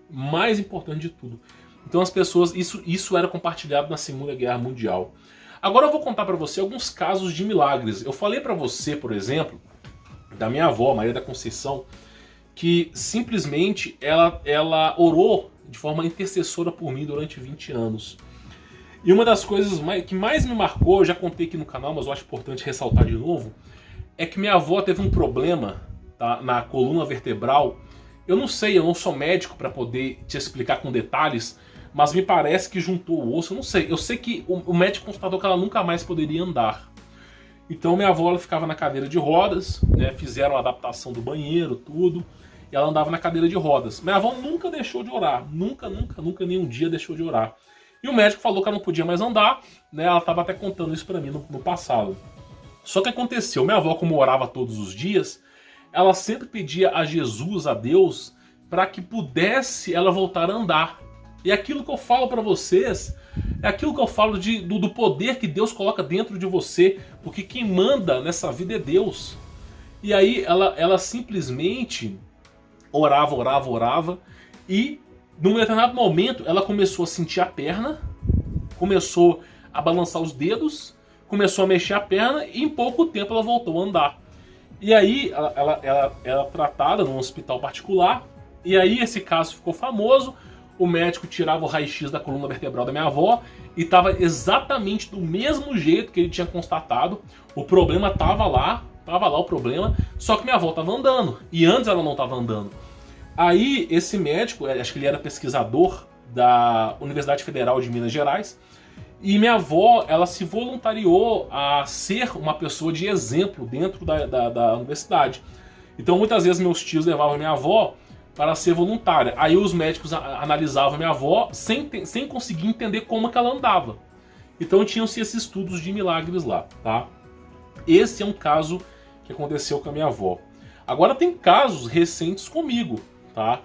Mais importante de tudo. Então as pessoas, isso era compartilhado na Segunda Guerra Mundial. Agora eu vou contar para você alguns casos de milagres. Eu falei para você, por exemplo, da minha avó, Maria da Conceição, que simplesmente ela orou de forma intercessora por mim durante 20 anos. E uma das coisas que mais me marcou, eu já contei aqui no canal, mas eu acho importante ressaltar de novo, é que minha avó teve um problema, tá, na coluna vertebral. Eu não sei, eu não sou médico para poder te explicar com detalhes, mas me parece que juntou o osso, eu não sei. Eu sei que o médico constatou que ela nunca mais poderia andar. Então minha avó ela ficava na cadeira de rodas, né, fizeram a adaptação do banheiro, tudo, e ela andava na cadeira de rodas. Minha avó nunca deixou de orar, nunca, nenhum dia deixou de orar. E o médico falou que ela não podia mais andar, né? Ela estava até contando isso para mim no passado. Só que aconteceu, minha avó, como orava todos os dias, ela sempre pedia a Jesus, a Deus, para que pudesse ela voltar a andar. E aquilo que eu falo para vocês é aquilo que eu falo do poder que Deus coloca dentro de você, porque quem manda nessa vida é Deus. E aí ela simplesmente orava, e num determinado momento ela começou a sentir a perna, começou a balançar os dedos, começou a mexer a perna, e em pouco tempo ela voltou a andar. E aí ela era tratada num hospital particular, e aí esse caso ficou famoso. o médico tirava o raio-x da coluna vertebral da minha avó e estava exatamente do mesmo jeito que ele tinha constatado. O problema estava lá o problema, só que minha avó estava andando, e antes ela não estava andando. Aí esse médico, acho que ele era pesquisador da Universidade Federal de Minas Gerais, e minha avó, ela se voluntariou a ser uma pessoa de exemplo dentro da universidade. Então muitas vezes meus tios levavam minha avó para ser voluntária. Aí os médicos analisavam minha avó sem conseguir entender como que ela andava. Então tinham-se esses estudos de milagres lá, tá? Esse é um caso que aconteceu com a minha avó. Agora tem casos recentes comigo, tá?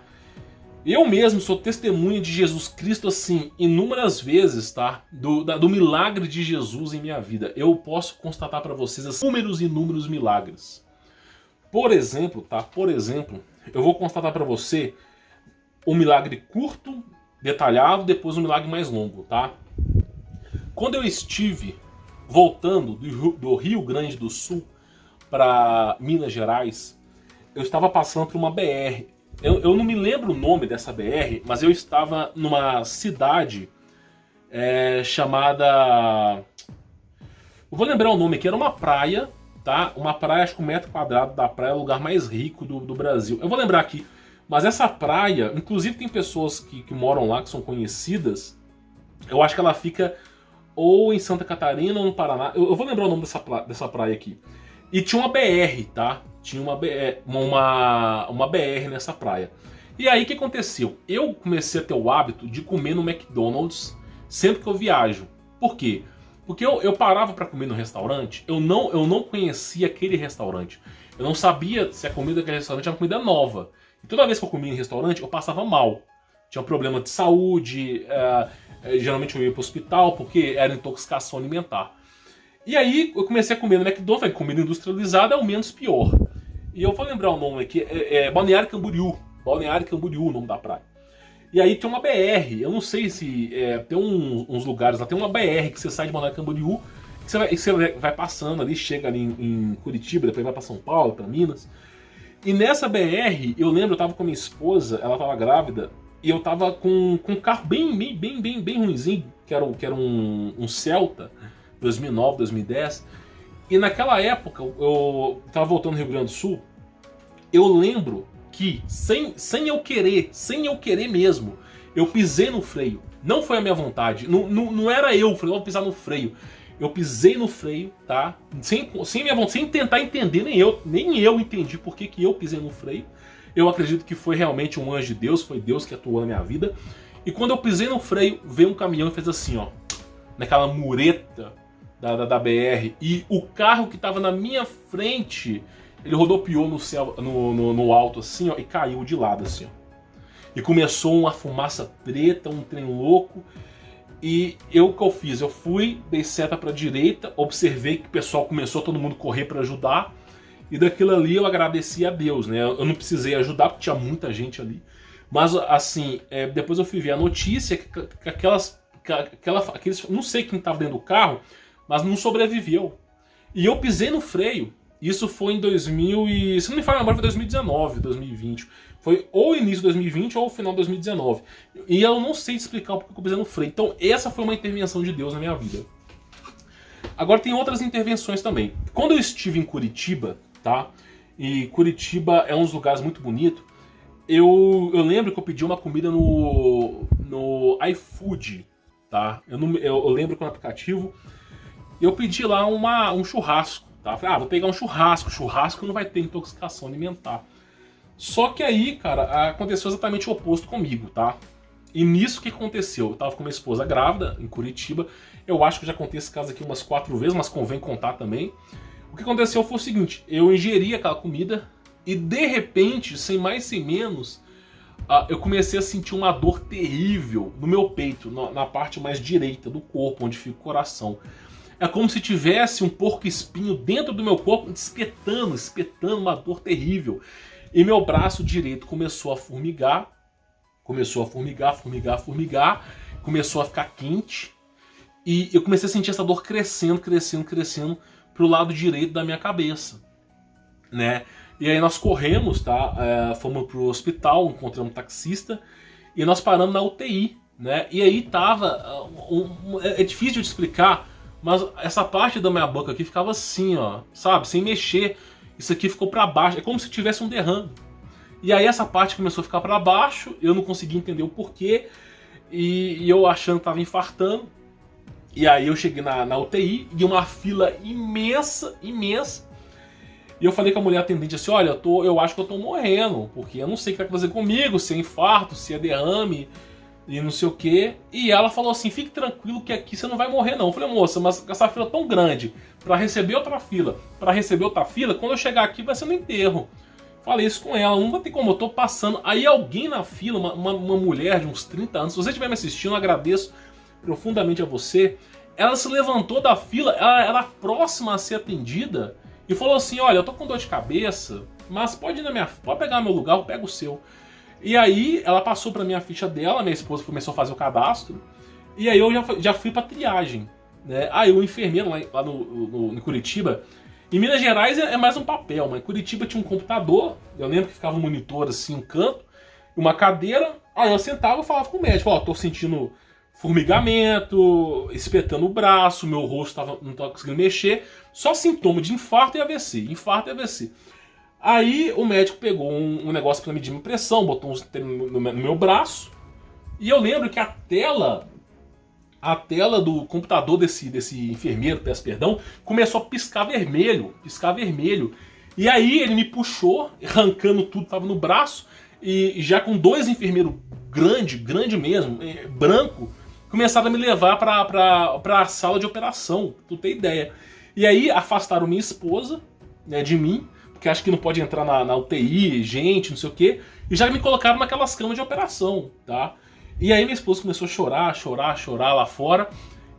Eu mesmo sou testemunha de Jesus Cristo, assim, inúmeras vezes, tá? Do milagre de Jesus em minha vida. Eu posso constatar para vocês assim, inúmeros milagres. Por exemplo, tá? Por exemplo, eu vou constatar para você um milagre curto, detalhado, depois um milagre mais longo, tá? Quando eu estive voltando do Rio Grande do Sul para Minas Gerais, eu estava passando por uma BR. Eu não me lembro o nome dessa BR, mas eu estava numa cidade chamada... Eu vou lembrar o nome aqui, era uma praia, tá? Uma praia, acho que 1 metro quadrado da praia é o lugar mais rico do Brasil. Eu vou lembrar aqui, mas essa praia, inclusive tem pessoas que moram lá, que são conhecidas. Eu acho que ela fica ou em Santa Catarina ou no Paraná. Eu vou lembrar o nome dessa praia aqui. E tinha uma BR, tá? Tinha uma BR nessa praia. E aí o que aconteceu? Eu comecei a ter o hábito de comer no McDonald's sempre que eu viajo. Por quê? Porque eu parava para comer no restaurante, eu não conhecia aquele restaurante. Eu não sabia se a comida daquele restaurante era uma comida nova. E toda vez que eu comia em restaurante, eu passava mal. Tinha um problema de saúde, geralmente eu ia para o hospital porque era intoxicação alimentar. E aí eu comecei a comer no McDonald's, falei, comida industrializada é o menos pior. E eu vou lembrar o nome aqui, Balneário Camboriú. Balneário Camboriú, o nome da praia. E aí tem uma BR, eu não sei se tem uns lugares lá, tem uma BR que você sai de Balneário Camboriú, que você vai passando ali, chega ali em Curitiba, depois vai para São Paulo, para Minas. E nessa BR, eu lembro, eu tava com a minha esposa, ela tava grávida, e eu tava com um carro bem ruinzinho, que era um Celta, 2009, 2010. E naquela época, eu tava voltando do Rio Grande do Sul, eu lembro que, sem eu querer mesmo, eu pisei no freio. Não foi a minha vontade, não era eu, falei, vou pisar no freio. Eu pisei no freio, tá? Sem minha vontade, sem tentar entender, nem eu entendi por que eu pisei no freio. Eu acredito que foi realmente um anjo de Deus, foi Deus que atuou na minha vida. E quando eu pisei no freio, veio um caminhão e fez assim, ó, naquela mureta da BR. E o carro que tava na minha frente, ele rodopiou no céu, no alto assim, ó, e caiu de lado assim, ó. E começou uma fumaça preta, um trem louco. E o que eu fiz? Eu fui, dei seta pra direita, observei que o pessoal começou todo mundo correr pra ajudar. E daquilo ali eu agradeci a Deus, né? Eu não precisei ajudar porque tinha muita gente ali. Mas assim, depois eu fui ver a notícia que aqueles, não sei quem estava dentro do carro, mas não sobreviveu. E eu pisei no freio. Isso foi em 2000 e... se não me falha a memória, foi 2019, 2020. Foi ou início de 2020 ou final de 2019. E eu não sei explicar porque eu pisei no freio. Então essa foi uma intervenção de Deus na minha vida. Agora tem outras intervenções também. Quando eu estive em Curitiba, tá? E Curitiba é um dos lugares muito bonito. Eu lembro que eu pedi uma comida no iFood, tá? Eu lembro que no aplicativo eu pedi lá um churrasco, tá? Falei, vou pegar um churrasco não vai ter intoxicação alimentar. Só que aí, cara, aconteceu exatamente o oposto comigo, tá? E nisso que aconteceu? Eu tava com minha esposa grávida em Curitiba. Eu acho que já contei esse caso aqui umas 4 vezes, mas convém contar também. O que aconteceu foi o seguinte, eu ingeri aquela comida e de repente, sem mais sem menos, eu comecei a sentir uma dor terrível no meu peito, na parte mais direita do corpo, onde fica o coração. É como se tivesse um porco-espinho dentro do meu corpo, espetando uma dor terrível. E meu braço direito começou a formigar, começou a ficar quente. E eu comecei a sentir essa dor crescendo pro lado direito da minha cabeça, né? E aí nós corremos, tá? Fomos pro hospital, encontramos um taxista. e nós paramos na UTI, né? E aí tava... é difícil de explicar, mas essa parte da minha boca aqui ficava assim, ó, sabe? Sem mexer. Isso aqui ficou pra baixo, é como se tivesse um derrame. E aí essa parte começou a ficar pra baixo, eu não conseguia entender o porquê, e eu achando que tava infartando. E aí eu cheguei na UTI, e uma fila imensa, imensa. E eu falei com a mulher atendente assim, olha, eu acho que eu tô morrendo, porque eu não sei o que vai fazer comigo, se é infarto, se é derrame, e não sei o que. E ela falou assim, fique tranquilo que aqui você não vai morrer não. Eu falei, moça, mas essa fila é tão grande, pra receber outra fila, quando eu chegar aqui vai ser no enterro. Falei isso com ela, não vai ter como, eu tô passando. Aí alguém na fila, uma mulher de uns 30 anos, se você estiver me assistindo, eu agradeço profundamente a você. Ela se levantou da fila, ela era próxima a ser atendida, e falou assim, olha, eu tô com dor de cabeça, mas pode pegar meu lugar, eu pego o seu. E aí ela passou pra minha ficha dela, minha esposa começou a fazer o cadastro, e aí eu já fui pra triagem, né? Aí o enfermeiro lá no Curitiba, em Minas Gerais é mais um papel, mas em Curitiba tinha um computador, eu lembro que ficava um monitor assim, um canto, uma cadeira, aí eu sentava e falava com o médico, ó, tô sentindo formigamento, espetando o braço, meu rosto não estava conseguindo mexer, só sintoma de infarto e AVC. Aí o médico pegou um negócio para medir minha pressão, botou no meu braço, e eu lembro que a tela do computador desse enfermeiro, peço perdão, começou a piscar vermelho. E aí ele me puxou, arrancando tudo que estava no braço, e já com dois enfermeiros grande mesmo, branco, começaram a me levar para a sala de operação, pra tu ter ideia. E aí afastaram minha esposa, né, de mim, porque acho que não pode entrar na UTI, gente, não sei o quê, e já me colocaram naquelas camas de operação, tá? E aí minha esposa começou a chorar lá fora,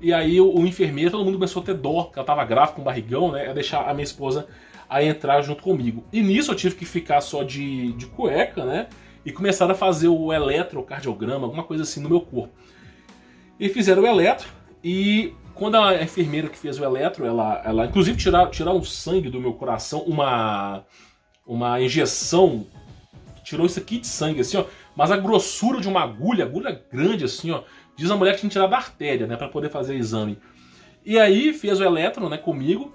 e aí o enfermeiro, todo mundo começou a ter dó, porque ela tava grávida com barrigão, né, a deixar a minha esposa a entrar junto comigo. E nisso eu tive que ficar só de cueca, né, e começaram a fazer o eletrocardiograma, alguma coisa assim no meu corpo. E fizeram o eletro, e quando a enfermeira que fez o eletro, ela inclusive tiraram sangue do meu coração, uma injeção, tirou isso aqui de sangue, assim, ó, mas a grossura de uma agulha grande, assim, ó, diz a mulher que tinha tirado da artéria, né, pra poder fazer o exame. E aí fez o eletro, né, comigo,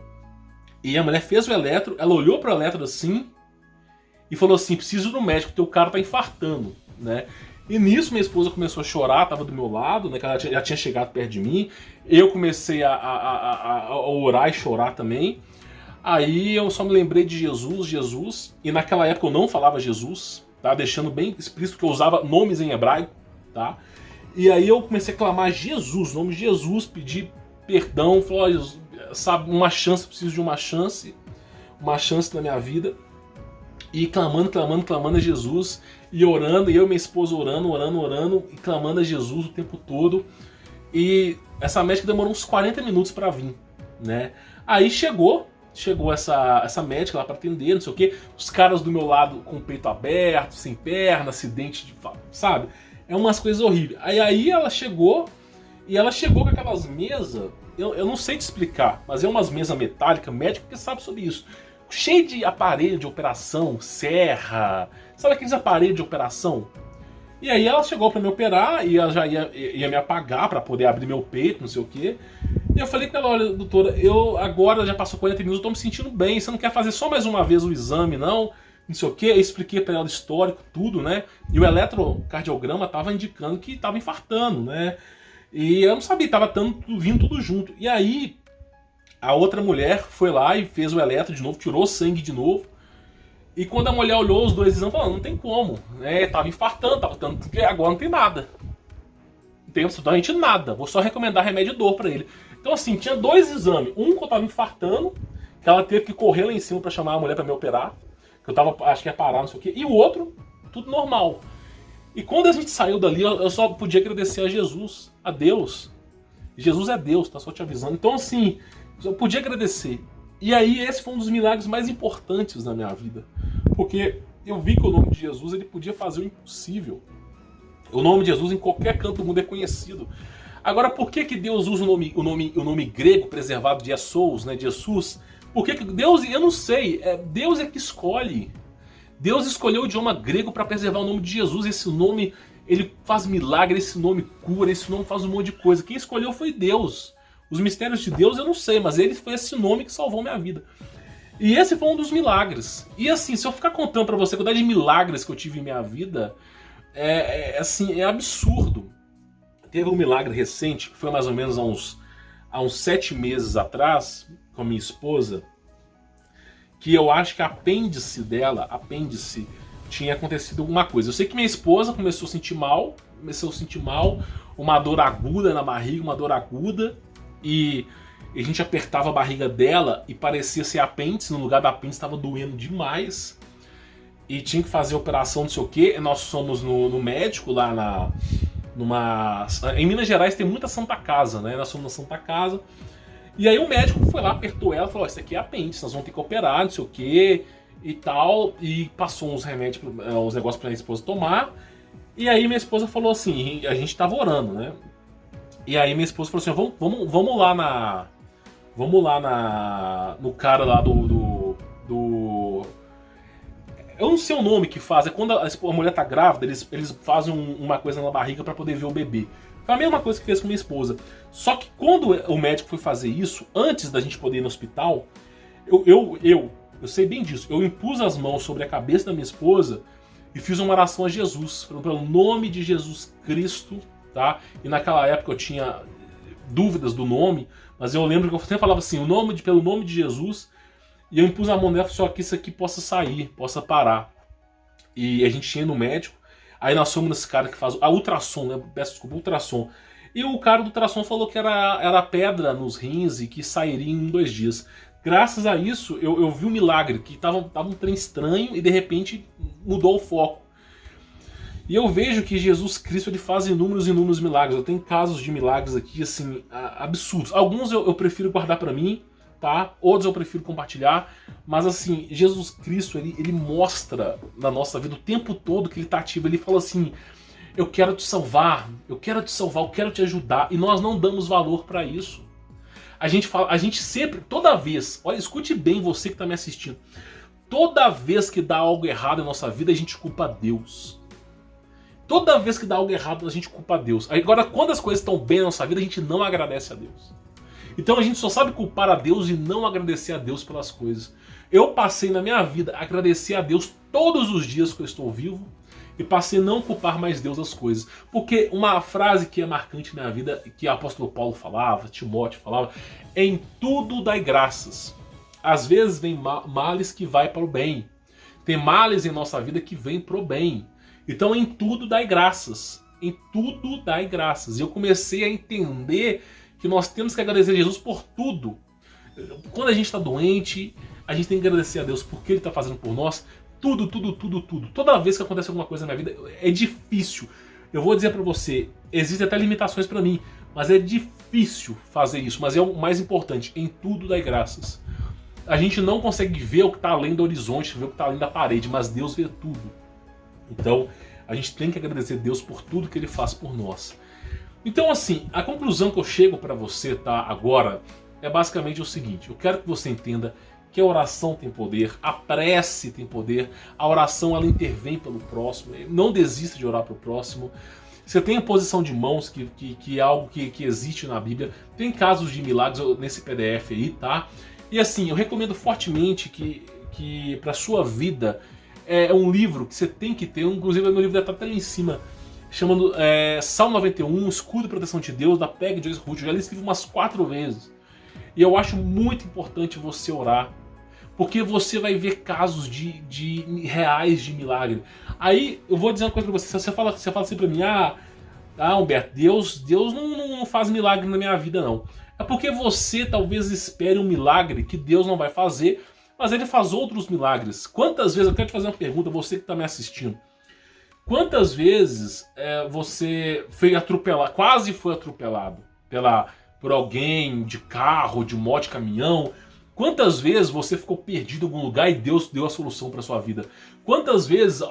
e a mulher fez o eletro, ela olhou pro eletro assim, e falou assim, preciso do médico, teu cara tá infartando, né. E nisso minha esposa começou a chorar, tava do meu lado, né, que ela já tinha chegado perto de mim. Eu comecei a orar e chorar também. Aí eu só me lembrei de Jesus, e naquela época eu não falava Jesus, tá? Deixando bem explícito que eu usava nomes em hebraico, tá? E aí eu comecei a clamar Jesus, nome de Jesus, pedir perdão, falar, sabe, uma chance, preciso de uma chance na minha vida. E clamando a Jesus, e orando, e eu e minha esposa orando, e clamando a Jesus o tempo todo. E essa médica demorou uns 40 minutos pra vir, né? Aí chegou essa médica lá pra atender, não sei o que, os caras do meu lado com o peito aberto, sem perna, acidente, sabe? É umas coisas horríveis. Aí ela chegou, e ela chegou com aquelas mesas, eu não sei te explicar, mas é umas mesas metálicas, médico que sabe sobre isso, cheio de aparelho de operação, serra, sabe aqueles aparelhos de operação? E aí ela chegou pra me operar e ela já ia me apagar pra poder abrir meu peito, não sei o que. E eu falei com ela, olha, doutora, eu agora já passou 40 minutos, eu tô me sentindo bem, você não quer fazer só mais uma vez o exame, não sei o que. Eu expliquei pra ela o histórico, tudo, né? E o eletrocardiograma tava indicando que tava infartando, né? E eu não sabia, tava vindo tudo junto. E aí a outra mulher foi lá e fez o eletro de novo, tirou sangue de novo. E quando a mulher olhou os dois exames, falou, não tem como, né? Tava infartando, porque agora não tem nada. Não tem absolutamente nada. Vou só recomendar remédio de dor pra ele. Então assim, tinha dois exames. Um que eu tava infartando, que ela teve que correr lá em cima pra chamar a mulher pra me operar. Que eu tava, acho que ia parar, não sei o quê. E o outro, tudo normal. E quando a gente saiu dali, eu só podia agradecer a Jesus, a Deus. Jesus é Deus, tá só te avisando. Então assim, eu podia agradecer. E aí esse foi um dos milagres mais importantes na minha vida. Porque eu vi que o nome de Jesus ele podia fazer o impossível. O nome de Jesus em qualquer canto do mundo é conhecido. Agora, por que Deus usa o nome grego preservado de Jesus, né, de Jesus? Por que Deus, eu não sei, Deus é que escolhe. Deus escolheu o idioma grego para preservar o nome de Jesus. Esse nome ele faz milagre, esse nome cura, esse nome faz um monte de coisa. Quem escolheu foi Deus. Os mistérios de Deus eu não sei, mas ele foi esse nome que salvou minha vida. E esse foi um dos milagres. E assim, se eu ficar contando pra você a quantidade de milagres que eu tive em minha vida, é absurdo. Teve um milagre recente, que foi mais ou menos há uns 7 meses atrás, com a minha esposa, que eu acho que a apêndice dela, tinha acontecido alguma coisa. Eu sei que minha esposa começou a sentir mal, uma dor aguda na barriga, e a gente apertava a barriga dela e parecia ser apêndice, no lugar da apêndice estava doendo demais. E tinha que fazer operação, não sei o que. Nós somos no médico lá em Minas Gerais tem muita Santa Casa, né? Nós somos na Santa Casa. E aí o médico foi lá, apertou ela e falou: isso aqui é apêndice, nós vamos ter que operar, não sei o que e tal. E passou uns remédios, uns negócios pra minha esposa tomar. E aí minha esposa falou assim, a gente tava orando, né? E aí minha esposa falou assim: vamos lá no cara lá do eu não sei o nome que faz, é quando a mulher tá grávida, eles fazem uma coisa na barriga pra poder ver o bebê. Foi a mesma coisa que fez com minha esposa. Só que quando o médico foi fazer isso, antes da gente poder ir no hospital, eu sei bem disso. Eu impus as mãos sobre a cabeça da minha esposa e fiz uma oração a Jesus, pelo nome de Jesus Cristo, tá? E naquela época eu tinha dúvidas do nome, mas eu lembro que eu sempre falava assim, pelo nome de Jesus. E eu impus a mão nela, só que isso aqui possa sair, possa parar. E a gente ia no médico, aí nós fomos nesse cara que faz a ultrassom, né? Peço desculpa, ultrassom. E o cara do ultrassom falou que era pedra nos rins e que sairia em 2 dias. Graças a isso, eu vi um milagre, que tava um trem estranho e de repente mudou o foco. E eu vejo que Jesus Cristo ele faz inúmeros milagres. Eu tenho casos de milagres aqui, assim, absurdos. Alguns eu prefiro guardar pra mim, tá? Outros eu prefiro compartilhar, mas assim, Jesus Cristo, ele mostra na nossa vida o tempo todo que ele tá ativo. Ele fala assim: eu quero te salvar, eu quero te ajudar, e nós não damos valor pra isso. A gente sempre, toda vez, olha, escute bem você que tá me assistindo, toda vez que dá algo errado na nossa vida, a gente culpa Deus. Toda vez que dá algo errado, a gente culpa Deus. Agora, quando as coisas estão bem na nossa vida, a gente não agradece a Deus. Então a gente só sabe culpar a Deus e não agradecer a Deus pelas coisas. Eu passei na minha vida a agradecer a Deus todos os dias que eu estou vivo e passei a não culpar mais Deus das coisas. Porque uma frase que é marcante na minha vida, que o apóstolo Paulo falava, Timóteo falava, é: em tudo dai graças. Às vezes vem males que vai para o bem. Tem males em nossa vida que vem para o bem. Então em tudo dai graças. Em tudo dai graças. E eu comecei a entender que nós temos que agradecer a Jesus por tudo. Quando a gente está doente, a gente tem que agradecer a Deus por que Ele está fazendo por nós. Tudo. Toda vez que acontece alguma coisa na minha vida, é difícil. Eu vou dizer para você, existem até limitações para mim, mas é difícil fazer isso. Mas é o mais importante, em tudo dai graças. A gente não consegue ver o que está além do horizonte, ver o que está além da parede, mas Deus vê tudo. Então, a gente tem que agradecer a Deus por tudo que Ele faz por nós. Então assim, a conclusão que eu chego para você, tá, agora, é basicamente o seguinte: eu quero que você entenda que a oração tem poder, a prece tem poder, a oração ela intervém pelo próximo, não desista de orar para o próximo. Você tem a posição de mãos, que é algo que existe na Bíblia, tem casos de milagres nesse PDF aí, tá? E assim, eu recomendo fortemente que para sua vida, é um livro que você tem que ter, inclusive o meu livro está até ali em cima, chamando Salmo 91, Escudo e Proteção de Deus, da Peg Joyce Ruth. Eu já li esse livro umas 4 vezes. E eu acho muito importante você orar, porque você vai ver casos reais de milagre. Aí, eu vou dizer uma coisa pra você. Você fala assim pra mim: Humberto, Deus não faz milagre na minha vida, não. É porque você talvez espere um milagre que Deus não vai fazer, mas Ele faz outros milagres. Quantas vezes, eu quero te fazer uma pergunta, você que está me assistindo. Quantas vezes você foi atropelado, quase foi atropelado por alguém de carro, de moto, de caminhão? Quantas vezes você ficou perdido em algum lugar e Deus deu a solução para sua vida? Quantas vezes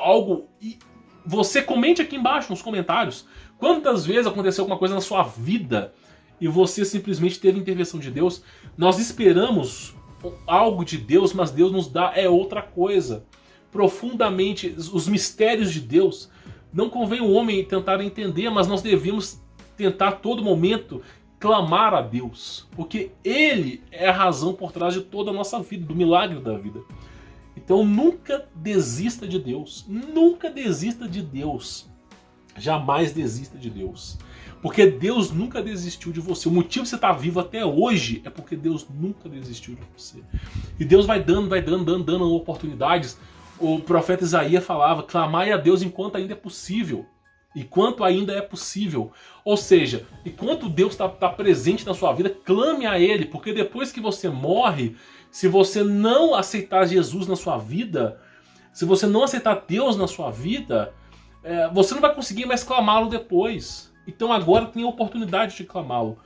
você comente aqui embaixo nos comentários. Quantas vezes aconteceu alguma coisa na sua vida e você simplesmente teve intervenção de Deus? Nós esperamos algo de Deus, mas Deus nos dá outra coisa. Profundamente, os mistérios de Deus Não convém o homem tentar entender, mas nós devemos tentar a todo momento clamar a Deus, porque Ele é a razão por trás de toda a nossa vida, do milagre da vida. Então nunca desista de Deus, nunca desista de Deus, jamais desista de Deus, porque Deus nunca desistiu de você. O motivo de você estar vivo até hoje é porque Deus nunca desistiu de você. E Deus vai dando oportunidades. O profeta Isaías falava: clamai a Deus enquanto ainda é possível. Enquanto ainda é possível. Ou seja, enquanto Deus está presente na sua vida, clame a Ele, porque depois que você morre, se você não aceitar Jesus na sua vida, se você não aceitar Deus na sua vida, você não vai conseguir mais clamá-lo depois. Então agora tem a oportunidade de clamá-lo.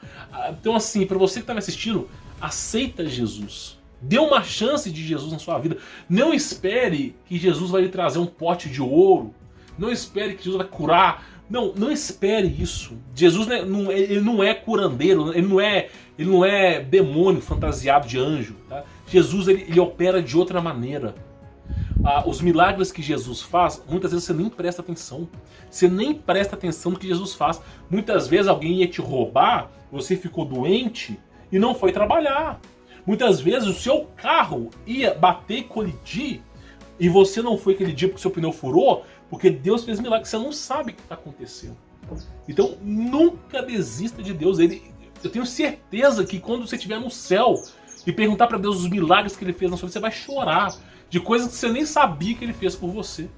Então assim, para você que está me assistindo, aceita Jesus. Dê uma chance de Jesus na sua vida. Não espere que Jesus vai lhe trazer um pote de ouro. Não espere que Jesus vai curar. Não espere isso. Jesus ele não é curandeiro, ele não é demônio fantasiado de anjo. Tá? Jesus ele opera de outra maneira. Os milagres que Jesus faz, muitas vezes você nem presta atenção. Você nem presta atenção no que Jesus faz. Muitas vezes alguém ia te roubar, você ficou doente e não foi trabalhar. Muitas vezes o seu carro ia bater e colidir e você não foi aquele dia porque seu pneu furou, porque Deus fez milagre, você não sabe o que está acontecendo. Então nunca desista de Deus. Eu tenho certeza que quando você estiver no céu e perguntar para Deus os milagres que Ele fez na sua vida, você vai chorar de coisas que você nem sabia que Ele fez por você.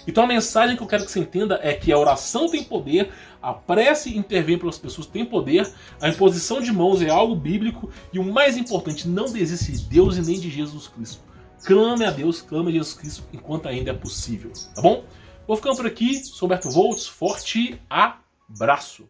Então a mensagem que eu quero que você entenda é que a oração tem poder, a prece intervém pelas pessoas tem poder, a imposição de mãos é algo bíblico e o mais importante, não desista de Deus e nem de Jesus Cristo. Clame a Deus, clame a Jesus Cristo enquanto ainda é possível, tá bom? Vou ficando por aqui, sou Humberto Volts, forte abraço!